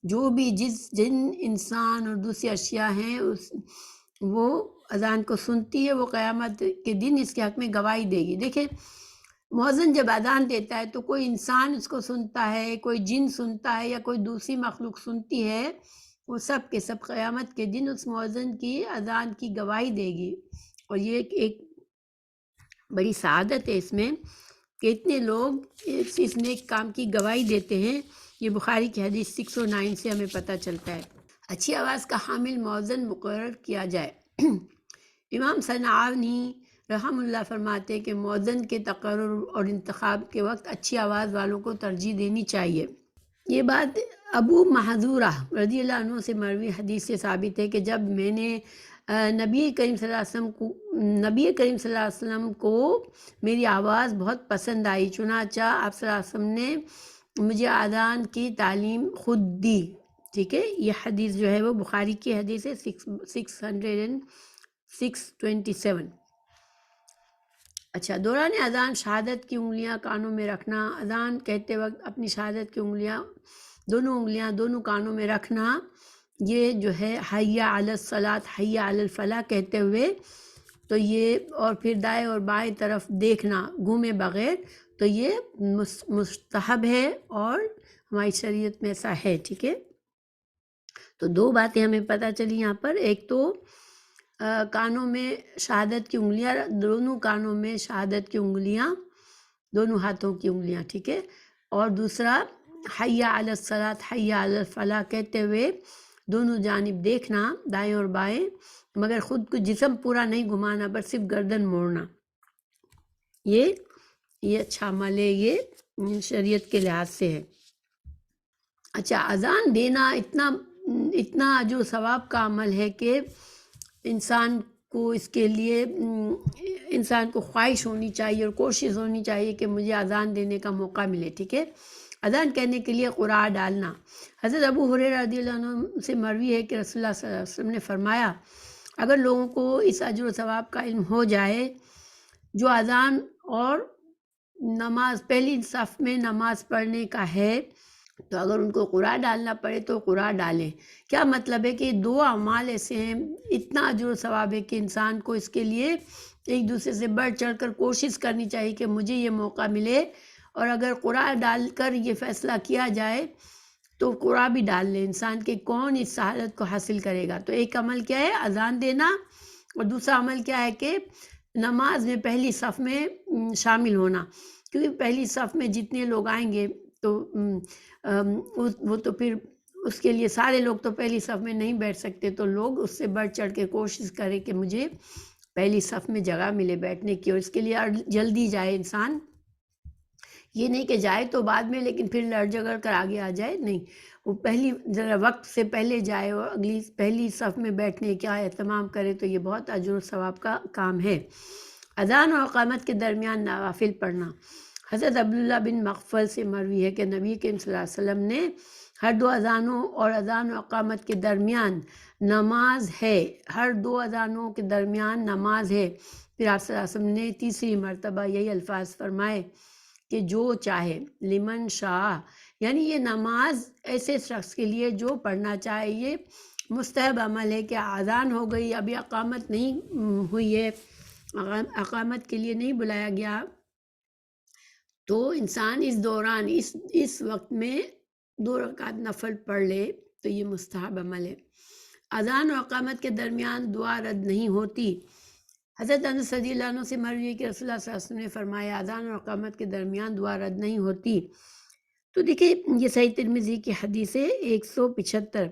جو بھی جن انسان اور دوسری اشیاء ہیں وہ اذان کو سنتی ہے، وہ قیامت کے دن اس کے حق میں گواہی دے گی۔ دیکھیں مؤذن جب اذان دیتا ہے تو کوئی انسان اس کو سنتا ہے، کوئی جن سنتا ہے یا کوئی دوسری مخلوق سنتی ہے، وہ سب کے سب قیامت کے دن اس مؤذن کی اذان کی گواہی دے گی۔ اور یہ ایک بڑی سعادت ہے اس میں کہ اتنے لوگ اس نیک کام کی گواہی دیتے ہیں۔ یہ بخاری کی حدیث 609 سے ہمیں پتہ چلتا ہے۔ اچھی آواز کا حامل مؤذن مقرر کیا جائے۔ امام صنعانی رحم اللہ فرماتے ہیں کہ مؤذن کے تقرر اور انتخاب کے وقت اچھی آواز والوں کو ترجیح دینی چاہیے۔ یہ بات ابو محذورہ رضی اللہ عنہ سے مروی حدیث سے ثابت ہے کہ جب میں نے نبی کریم صلی اللہ علیہ وسلم کو میری آواز بہت پسند آئی، چنانچہ آپ صلی اللہ علیہ وسلم نے مجھے اذان کی تعلیم خود دی، ٹھیک ہے۔ یہ حدیث جو ہے وہ بخاری کی حدیث ہے 627۔ اچھا، دوران اذان شہادت کی انگلیاں کانوں میں رکھنا، اذان کہتے وقت اپنی شہادت کی دونوں انگلیاں دونوں کانوں میں رکھنا، یہ جو ہے حی علی الصلاۃ حی علی الفلاح کہتے ہوئے، تو یہ اور پھر دائیں اور بائیں طرف دیکھنا گھومے بغیر، تو یہ مستحب ہے اور ہماری شریعت میں ایسا ہے، ٹھیک ہے۔ تو دو باتیں ہمیں پتہ چلی یہاں پر، ایک تو کانوں میں شہادت کی انگلیاں، دونوں کانوں میں شہادت کی انگلیاں، دونوں ہاتھوں کی انگلیاں، ٹھیک ہے، اور دوسرا حی علی الصلاۃ حی علی الفلاح کہتے ہوئے دونوں جانب دیکھنا دائیں اور بائیں، مگر خود کو جسم پورا نہیں گھمانا، بس صرف گردن موڑنا۔ یہ اچھا عمل ہے، یہ شریعت کے لحاظ سے ہے۔ اچھا، اذان دینا اتنا جو ثواب کا عمل ہے کہ انسان کو اس کے لیے انسان کو خواہش ہونی چاہیے اور کوشش ہونی چاہیے کہ مجھے اذان دینے کا موقع ملے، ٹھیک ہے۔ اذان کہنے کے لیے قرآن ڈالنا، حضرت ابو ہریرہ رضی اللہ عنہ سے مروی ہے کہ رسول اللہ صلی اللہ علیہ وسلم نے فرمایا، اگر لوگوں کو اس اجر و ثواب کا علم ہو جائے جو اذان اور نماز پہلی صف میں نماز پڑھنے کا ہے، تو اگر ان کو قرآن ڈالنا پڑے تو قرآن ڈالیں۔ کیا مطلب ہے کہ دو اعمال ایسے ہیں، اتنا اجر و ثواب ہے کہ انسان کو اس کے لیے ایک دوسرے سے بڑھ چڑھ کر کوشش کرنی چاہیے کہ مجھے یہ موقع ملے، اور اگر قرآن ڈال کر یہ فیصلہ کیا جائے تو قرآن بھی ڈال لے انسان کے کون اس سعادت کو حاصل کرے گا۔ تو ایک عمل کیا ہے اذان دینا، اور دوسرا عمل کیا ہے کہ نماز میں پہلی صف میں شامل ہونا، کیونکہ پہلی صف میں جتنے لوگ آئیں گے تو وہ تو پھر اس کے لیے سارے لوگ تو پہلی صف میں نہیں بیٹھ سکتے، تو لوگ اس سے بڑھ چڑھ کے کوشش کرے کہ مجھے پہلی صف میں جگہ ملے بیٹھنے کی، اور اس کے لیے جلدی جائے انسان، یہ نہیں کہ جائے تو بعد میں لیکن پھر لڑ جھگڑ کر آگے آ جائے، نہیں، وہ پہلی ذرا وقت سے پہلے جائے اور اگلی پہلی صف میں بیٹھنے کا اہتمام کرے، تو یہ بہت اجر و ثواب کا کام ہے۔ اذان اور اقامت کے درمیان نوافل پڑھنا، حضرت عبداللہ بن مغفل سے مروی ہے کہ نبی کریم صلی اللہ علیہ وسلم نے ہر دو اذانوں اور اذان و اقامت کے درمیان نماز ہے، ہر دو اذانوں کے درمیان نماز ہے۔ پھر آپ صلی اللہ علیہ وسلم نے تیسری مرتبہ یہی الفاظ فرمائے کہ جو چاہے، لمن شاء، یعنی یہ نماز ایسے شخص کے لیے جو پڑھنا چاہے۔ یہ مستحب عمل ہے کہ اذان ہو گئی، ابھی اقامت نہیں ہوئی ہے، اقامت کے لیے نہیں بلایا گیا، تو انسان اس دوران اس وقت میں 2 رکعت نفل پڑھ لے تو یہ مستحب عمل ہے۔ اذان اور اقامت کے درمیان دعا رد نہیں ہوتی۔ حضرت انس رضی اللہ عنہ سے مروی ہے کہ رسول اللہ صلی اللہ علیہ وسلم نے فرمایا اذان اور اقامت کے درمیان دعا رد نہیں ہوتی۔ تو دیکھیں یہ صحیح ترمذی کی حدیث ہے 175۔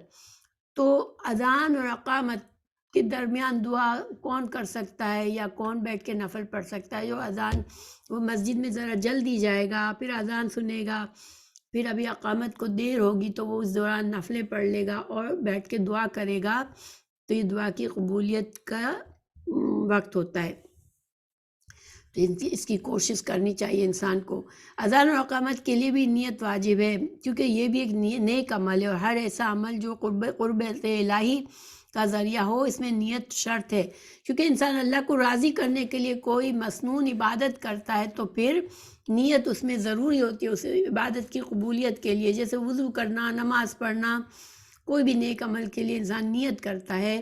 تو اذان اور اقامت کے درمیان دعا کون کر سکتا ہے یا کون بیٹھ کے نفل پڑھ سکتا ہے؟ جو اذان، وہ مسجد میں ذرا جلدی جائے گا، پھر اذان سنے گا، پھر ابھی اقامت کو دیر ہوگی تو وہ اس دوران نفلیں پڑھ لے گا اور بیٹھ کے دعا کرے گا، تو یہ دعا کی قبولیت کا وقت ہوتا ہے۔ تو اس کی کوشش کرنی چاہیے انسان کو۔ اذان اور اقامت کے لیے بھی نیت واجب ہے، کیونکہ یہ بھی ایک نیک عمل ہے، اور ہر ایسا عمل جو قربت الہی کا ذریعہ ہو، اس میں نیت شرط ہے، کیونکہ انسان اللہ کو راضی کرنے کے لیے کوئی مسنون عبادت کرتا ہے تو پھر نیت اس میں ضروری ہوتی ہے اس عبادت کی قبولیت کے لیے۔ جیسے وضو کرنا، نماز پڑھنا، کوئی بھی نیک عمل کے لیے انسان نیت کرتا ہے،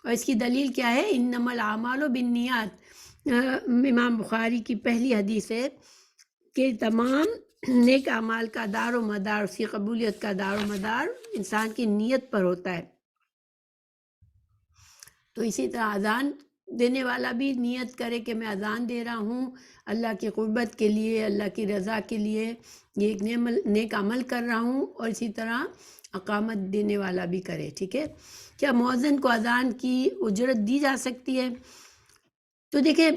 اور اس کی دلیل کیا ہے؟ انما الاعمال بالنیات، امام بخاری کی پہلی حدیث ہے کہ تمام نیک اعمال کا دار و مدار، اس کی قبولیت کا دار و مدار انسان کی نیت پر ہوتا ہے۔ تو اسی طرح اذان دینے والا بھی نیت کرے کہ میں اذان دے رہا ہوں اللہ کی قربت کے لیے، اللہ کی رضا کے لیے، یہ ایک نیک عمل کر رہا ہوں، اور اسی طرح اقامت دینے والا بھی کرے، ٹھیک ہے۔ کیا مؤذن کو اذان کی اجرت دی جا سکتی ہے؟ تو دیکھیں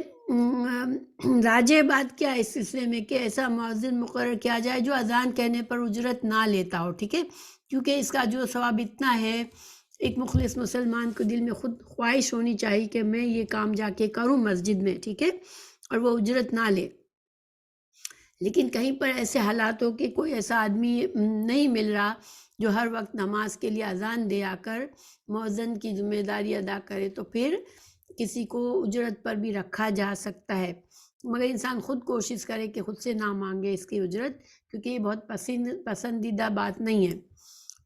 راجع بات کیا ہے اس سلسلے میں کہ ایسا مؤذن مقرر کیا جائے جو اذان کہنے پر اجرت نہ لیتا ہو، ٹھیک ہے، کیونکہ اس کا جو ثواب اتنا ہے، ایک مخلص مسلمان کو دل میں خود خواہش ہونی چاہیے کہ میں یہ کام جا کے کروں مسجد میں، ٹھیک ہے، اور وہ اجرت نہ لے۔ لیکن کہیں پر ایسے حالات ہو کہ کوئی ایسا آدمی نہیں مل رہا جو ہر وقت نماز کے لیے اذان دے آ کر مؤذن کی ذمہ داری ادا کرے، تو پھر کسی کو اجرت پر بھی رکھا جا سکتا ہے، مگر انسان خود کوشش کرے کہ خود سے نہ مانگے اس کی اجرت، کیونکہ یہ بہت پسندیدہ بات نہیں ہے۔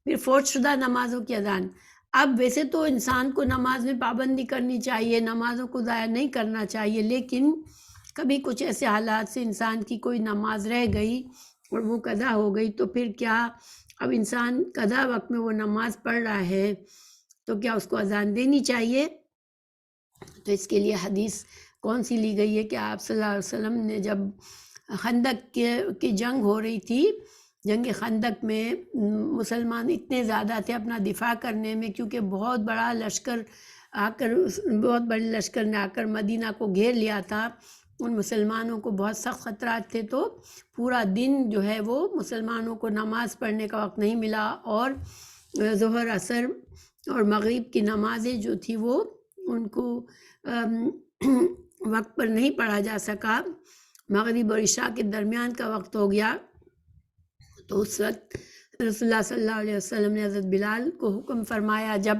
پھر فوت شدہ نمازوں کی اذان۔ اب ویسے تو انسان کو نماز میں پابندی کرنی چاہیے، نمازوں کو ضائع نہیں کرنا چاہیے، لیکن کبھی کچھ ایسے حالات سے انسان کی کوئی نماز رہ گئی اور وہ قضا ہو گئی، تو پھر کیا اب انسان قضا وقت میں وہ نماز پڑھ رہا ہے تو کیا اس کو اذان دینی چاہیے؟ تو اس کے لیے حدیث کون سی لی گئی ہے کہ آپ صلی اللہ علیہ وسلم نے جب خندق کی جنگ ہو رہی تھی، جنگ خندق میں مسلمان اتنے زیادہ تھے اپنا دفاع کرنے میں، کیونکہ بہت بڑا لشکر بہت بڑے لشکر نے آ کر مدینہ کو گھیر لیا تھا، ان مسلمانوں کو بہت سخت خطرات تھے، تو پورا دن جو ہے وہ مسلمانوں کو نماز پڑھنے کا وقت نہیں ملا، اور ظہر، عصر اور مغرب کی نمازیں جو تھی وہ ان کو وقت پر نہیں پڑھا جا سکا، مغرب اور عشاء کے درمیان کا وقت ہو گیا، تو اس وقت رسول اللہ صلی اللہ علیہ وسلم نے حضرت بلال کو حکم فرمایا، جب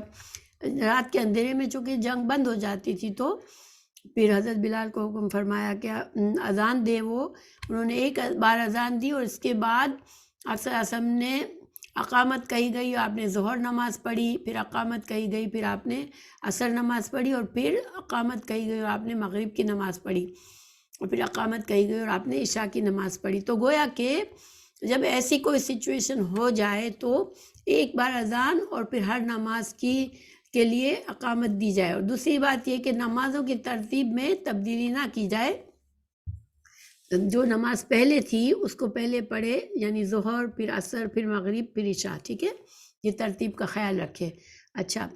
رات کے اندھیرے میں چونکہ جنگ بند ہو جاتی تھی تو پھر حضرت بلال کو حکم فرمایا کہ اذان دیں، وہ انہوں نے ایک بار اذان دی، اور اس کے بعد آپ صلی اللہ علیہ وسلم نے اقامت کہی گئی، آپ نے ظہر نماز پڑھی، پھر اقامت کہی گئی، پھر آپ نے عصر نماز پڑھی، اور پھر اقامت کہی گئی اور آپ نے مغرب کی نماز پڑھی، اور پھر اقامت کہی گئی اور آپ نے عشاء کی نماز پڑھی۔ تو گویا کہ جب ایسی کوئی سچویشن ہو جائے تو ایک بار اذان اور پھر ہر نماز کے لیے اقامت دی جائے، اور دوسری بات یہ کہ نمازوں کی ترتیب میں تبدیلی نہ کی جائے، جو نماز پہلے تھی اس کو پہلے پڑھے، یعنی ظہر، پھر عصر، پھر مغرب، پھر عشاء، ٹھیک ہے، یہ ترتیب کا خیال رکھے۔ اچھا،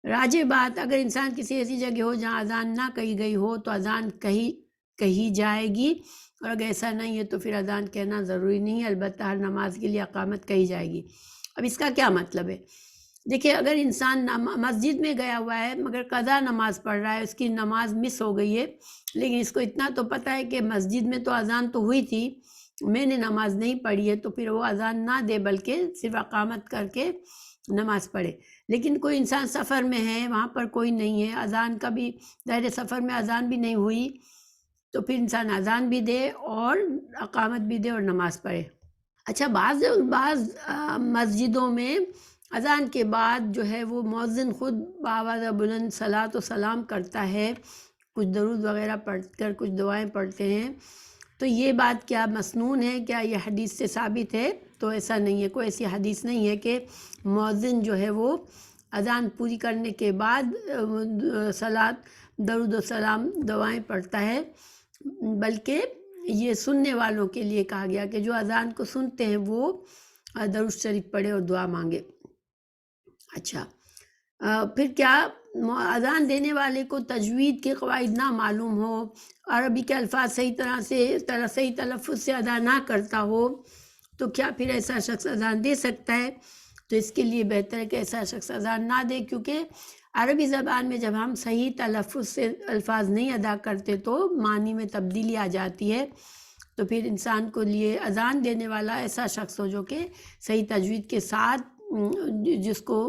راجع بات، اگر انسان کسی ایسی جگہ ہو جہاں اذان نہ کہی گئی ہو تو اذان کہی جائے گی، اور اگر ایسا نہیں ہے تو پھر اذان کہنا ضروری نہیں ہے، البتہ ہر نماز کے لیے اقامت کہی جائے گی۔ اب اس کا کیا مطلب ہے؟ دیکھیں، اگر انسان مسجد میں گیا ہوا ہے مگر قضا نماز پڑھ رہا ہے، اس کی نماز مس ہو گئی ہے، لیکن اس کو اتنا تو پتہ ہے کہ مسجد میں تو اذان تو ہوئی تھی، میں نے نماز نہیں پڑھی ہے تو پھر وہ اذان نہ دے بلکہ صرف اقامت کر کے نماز پڑھے۔ لیکن کوئی انسان سفر میں ہے، وہاں پر کوئی نہیں ہے، اذان کا بھی ظاہر سفر میں اذان بھی نہیں ہوئی، تو پھر انسان اذان بھی دے اور اقامت بھی دے اور نماز پڑھے۔ اچھا، بعض مسجدوں میں اذان کے بعد جو ہے وہ مؤذن خود بآواز بلند صلاۃ و سلام کرتا ہے، کچھ درود وغیرہ پڑھ کر کچھ دعائیں پڑھتے ہیں، تو یہ بات کیا مسنون ہے؟ کیا یہ حدیث سے ثابت ہے؟ تو ایسا نہیں ہے، کوئی ایسی حدیث نہیں ہے کہ مؤذن جو ہے وہ اذان پوری کرنے کے بعد صلاۃ، درود و سلام، دعائیں پڑھتا ہے، بلکہ یہ سننے والوں کے لیے کہا گیا کہ جو اذان کو سنتے ہیں وہ درود شریف پڑھے اور دعا مانگے۔ اچھا، پھر کیا اذان دینے والے کو تجوید کے قواعد نہ معلوم ہو، عربی کے الفاظ صحیح تلفظ سے ادا نہ کرتا ہو، تو کیا پھر ایسا شخص اذان دے سکتا ہے؟ تو اس کے لیے بہتر ہے کہ ایسا شخص اذان نہ دے، کیونکہ عربی زبان میں جب ہم صحیح تلفظ سے الفاظ نہیں ادا کرتے تو معنی میں تبدیلی آ جاتی ہے، تو پھر انسان کو لیے اذان دینے والا ایسا شخص ہو جو کہ صحیح تجوید کے ساتھ، جس کو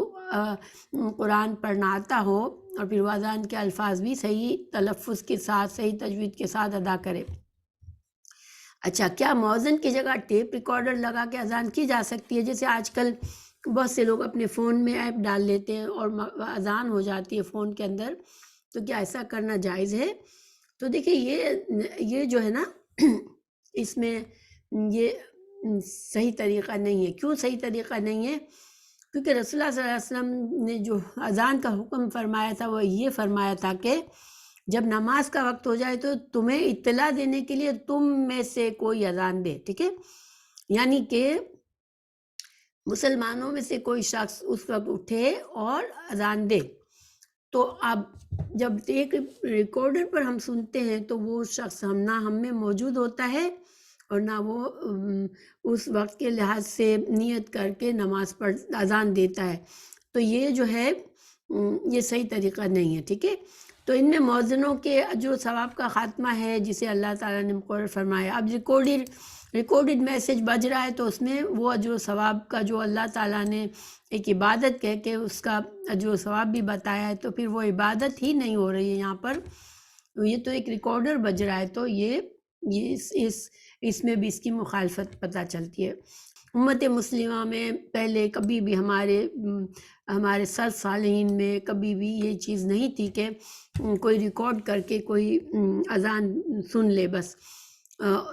قرآن پڑھنا آتا ہو، اور پھر وہ اذان کے الفاظ بھی صحیح تلفظ کے ساتھ، صحیح تجوید کے ساتھ ادا کرے۔ اچھا، کیا مؤذن کی جگہ ٹیپ ریکارڈر لگا کے اذان کی جا سکتی ہے؟ جیسے آج کل بہت سے لوگ اپنے فون میں ایپ ڈال لیتے ہیں اور اذان ہو جاتی ہے فون کے اندر، تو کیا ایسا کرنا جائز ہے؟ تو دیکھیے یہ جو ہے نا اس میں یہ صحیح طریقہ نہیں ہے۔ کیوں صحیح طریقہ نہیں ہے؟ کیونکہ رسول اللہ صلی اللہ علیہ وسلم نے جو اذان کا حکم فرمایا تھا وہ یہ فرمایا تھا کہ جب نماز کا وقت ہو جائے تو تمہیں اطلاع دینے کے لیے تم میں سے کوئی اذان دے، ٹھیک ہے؟ یعنی کہ مسلمانوں میں سے کوئی شخص اس وقت اٹھے اور اذان دے، تو اب جب ایک ریکارڈر پر ہم سنتے ہیں تو وہ شخص نہ ہم میں موجود ہوتا ہے اور نہ وہ اس وقت کے لحاظ سے نیت کر کے نماز پڑھ اذان دیتا ہے، تو یہ جو ہے یہ صحیح طریقہ نہیں ہے، ٹھیک ہے؟ تو ان میں مؤذنوں کے اجر و ثواب کا خاتمہ ہے جسے اللہ تعالیٰ نے مقرر فرمایا۔ اب ریکارڈڈ میسج بج رہا ہے تو اس میں وہ اجر و ثواب کا جو اللہ تعالیٰ نے ایک عبادت کہہ کے اس کا اجر و ثواب بھی بتایا ہے، تو پھر وہ عبادت ہی نہیں ہو رہی ہے یہاں پر، یہ تو ایک ریکارڈر بج رہا ہے، تو یہ اس میں بھی اس کی مخالفت پتہ چلتی ہے۔ امت مسلمہ میں پہلے کبھی بھی ہمارے سلف صالحین میں کبھی بھی یہ چیز نہیں تھی کہ کوئی ریکارڈ کر کے کوئی اذان سن لے بس۔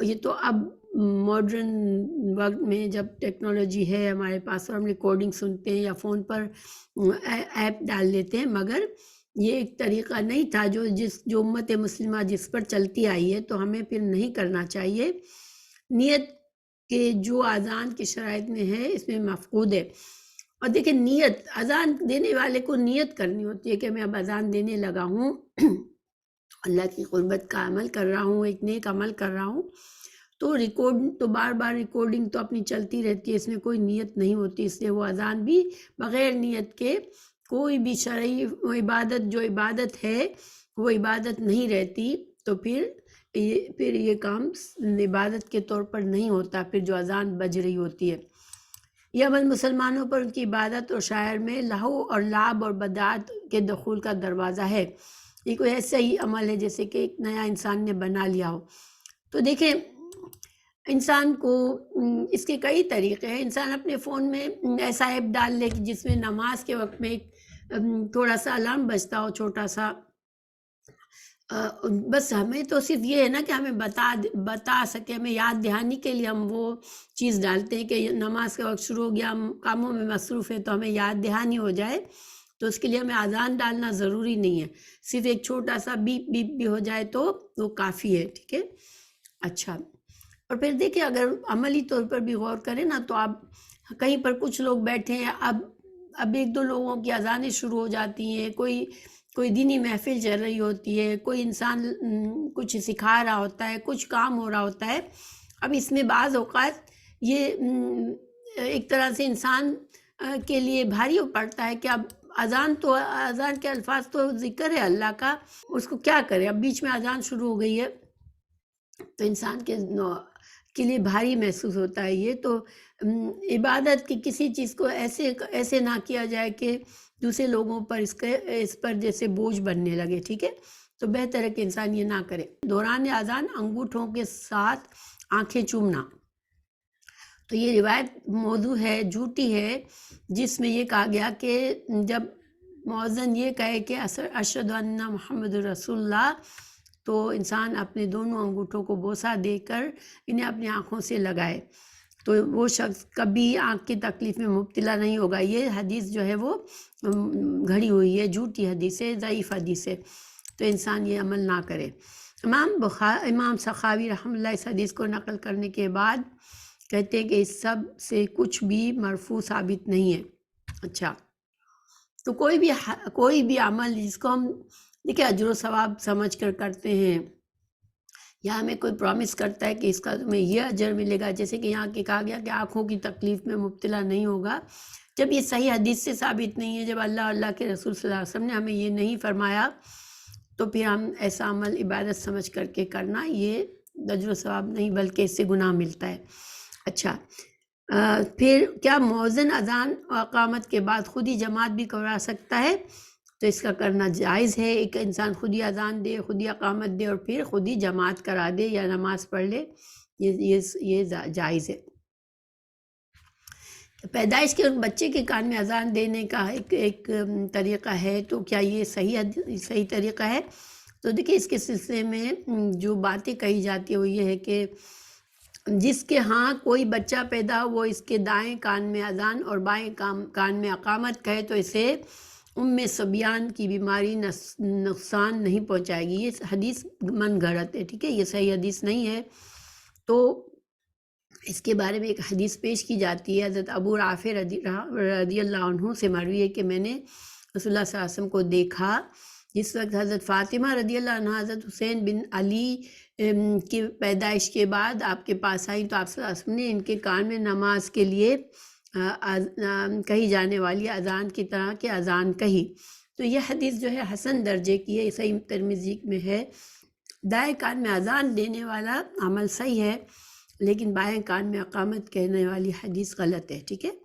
یہ تو اب ماڈرن وقت میں جب ٹیکنالوجی ہے ہمارے پاس اور ہم ریکارڈنگ سنتے ہیں یا فون پر ایپ ڈال لیتے ہیں، مگر یہ ایک طریقہ نہیں تھا جو امت مسلمہ جس پر چلتی آئی ہے، تو ہمیں پھر نہیں کرنا چاہیے۔ نیت کہ جو اذان کی شرائط میں ہے اس میں مفقود ہے، اور دیکھیں نیت، اذان دینے والے کو نیت کرنی ہوتی ہے کہ میں اب اذان دینے لگا ہوں، اللہ کی قربت کا عمل کر رہا ہوں، ایک نیک عمل کر رہا ہوں، تو بار بار ریکارڈنگ تو اپنی چلتی رہتی ہے، اس میں کوئی نیت نہیں ہوتی، اس لیے وہ اذان بھی بغیر نیت کے کوئی بھی شرعی عبادت جو عبادت ہے وہ عبادت نہیں رہتی، تو پھر یہ کام عبادت کے طور پر نہیں ہوتا، پھر جو اذان بج رہی ہوتی ہے۔ یہ عمل مسلمانوں پر ان کی عبادت اور شاعر میں لہو اور لعب اور بدعت کے دخول کا دروازہ ہے۔ یہ کوئی ایسا ہی عمل ہے جیسے کہ ایک نیا انسان نے بنا لیا ہو۔ تو دیکھیں انسان کو اس کے کئی طریقے ہیں، انسان اپنے فون میں ایسا ایپ ڈال لے کہ جس میں نماز کے وقت میں تھوڑا سا الارم بجتا ہو چھوٹا سا، بس ہمیں تو صرف یہ ہے نا کہ ہمیں بتا سکے، ہمیں یاد دہانی کے لیے ہم وہ چیز ڈالتے ہیں کہ نماز کا وقت شروع ہو گیا، ہم کاموں میں مصروف ہے تو ہمیں یاد دہانی ہو جائے، تو اس کے لیے ہمیں اذان ڈالنا ضروری نہیں ہے، صرف ایک چھوٹا سا بیپ بیپ بھی ہو جائے تو وہ کافی ہے، ٹھیک ہے؟ اچھا، اور پھر دیکھیں اگر عملی طور پر بھی غور کریں نا تو اب کہیں پر کچھ لوگ بیٹھے ہیں، اب ایک دو لوگوں کی اذانیں شروع ہو جاتی ہیں، کوئی دینی محفل چل رہی ہوتی ہے، کوئی انسان کچھ سکھا رہا ہوتا ہے، کچھ کام ہو رہا ہوتا ہے، اب اس میں بعض اوقات یہ ایک طرح سے انسان کے لیے بھاری پڑتا ہے کہ اب اذان کے الفاظ تو ذکر ہے اللہ کا، اس کو کیا کرے، اب بیچ میں اذان شروع ہو گئی ہے، تو انسان کے لیے بھاری محسوس ہوتا ہے یہ تو عبادت کی کسی چیز کو ایسے نہ کیا جائے کہ دوسرے لوگوں پر اس پر جیسے بوجھ بننے لگے، ٹھیک ہے؟ تو بہتر ہے کہ انسان یہ نہ کرے۔ دوران اذان انگوٹھوں کے ساتھ آنکھیں چومنا، تو یہ روایت موضوع ہے، جھوٹی ہے، جس میں یہ کہا گیا کہ جب مؤذن یہ کہے کہ اشہد ان محمد رسول اللہ، تو انسان اپنے دونوں انگوٹھوں کو بوسہ دے کر انہیں اپنی آنکھوں سے لگائے، تو وہ شخص کبھی آنکھ کی تکلیف میں مبتلا نہیں ہوگا۔ یہ حدیث جو ہے وہ گھڑی ہوئی ہے، جھوٹی حدیث ہے، ضعیف حدیث ہے، تو انسان یہ عمل نہ کرے۔ امام سخاوی رحمہ اللہ اس حدیث کو نقل کرنے کے بعد کہتے ہیں کہ اس سب سے کچھ بھی مرفوع ثابت نہیں ہے۔ اچھا، تو کوئی بھی عمل جس کو ہم دیکھیں اجر و ثواب سمجھ کر کرتے ہیں، یا ہمیں کوئی پرومس کرتا ہے کہ اس کا تمہیں یہ اجر ملے گا، جیسے کہ یہاں کے کہا گیا کہ آنکھوں کی تکلیف میں مبتلا نہیں ہوگا، جب یہ صحیح حدیث سے ثابت نہیں ہے، جب اللہ کے رسول صلی اللہ علیہ وسلم نے ہمیں یہ نہیں فرمایا، تو پھر ہم ایسا عمل عبادت سمجھ کر کے کرنا یہ اجر و ثواب نہیں بلکہ اس سے گناہ ملتا ہے۔ اچھا، پھر کیا مؤذن اذان و اقامت کے بعد خود ہی جماعت بھی کروا سکتا ہے؟ تو اس کا کرنا جائز ہے، ایک انسان خود ہی اذان دے، خود ہی اقامت دے اور پھر خود ہی جماعت کرا دے یا نماز پڑھ لے، یہ جائز ہے۔ پیدائش کے بچے کے کان میں اذان دینے کا ایک طریقہ ہے، تو کیا یہ صحیح طریقہ ہے؟ تو دیکھیں اس کے سلسلے میں جو باتیں کہی جاتی ہیں وہ یہ ہے کہ جس کے ہاں کوئی بچہ پیدا ہو وہ اس کے دائیں کان میں اذان اور بائیں کان میں اقامت کہے تو اسے صبیان کی بیماری نقصان نہیں پہنچائے گی۔ یہ حدیث من گھڑت ہے، ٹھیک ہے، یہ صحیح حدیث نہیں ہے۔ تو اس کے بارے میں ایک حدیث پیش کی جاتی ہے، حضرت ابو رافع رضی اللہ عنہ سے مروی ہے کہ میں نے رسول اللہ صلی اللہ علیہ وسلم کو دیکھا جس وقت حضرت فاطمہ رضی اللہ عنہ حضرت حسین بن علی کی پیدائش کے بعد آپ کے پاس آئی، تو آپ صلی اللہ علیہ وسلم نے ان کے کان میں نماز کے لیے کہی جانے والی اذان کی طرح کی اذان کہی۔ تو یہ حدیث جو ہے حسن درجے کی ہے، صحیح ترمذی میں ہے۔ دائیں کان میں اذان دینے والا عمل صحیح ہے، لیکن بائیں کان میں اقامت کہنے والی حدیث غلط ہے، ٹھیک ہے۔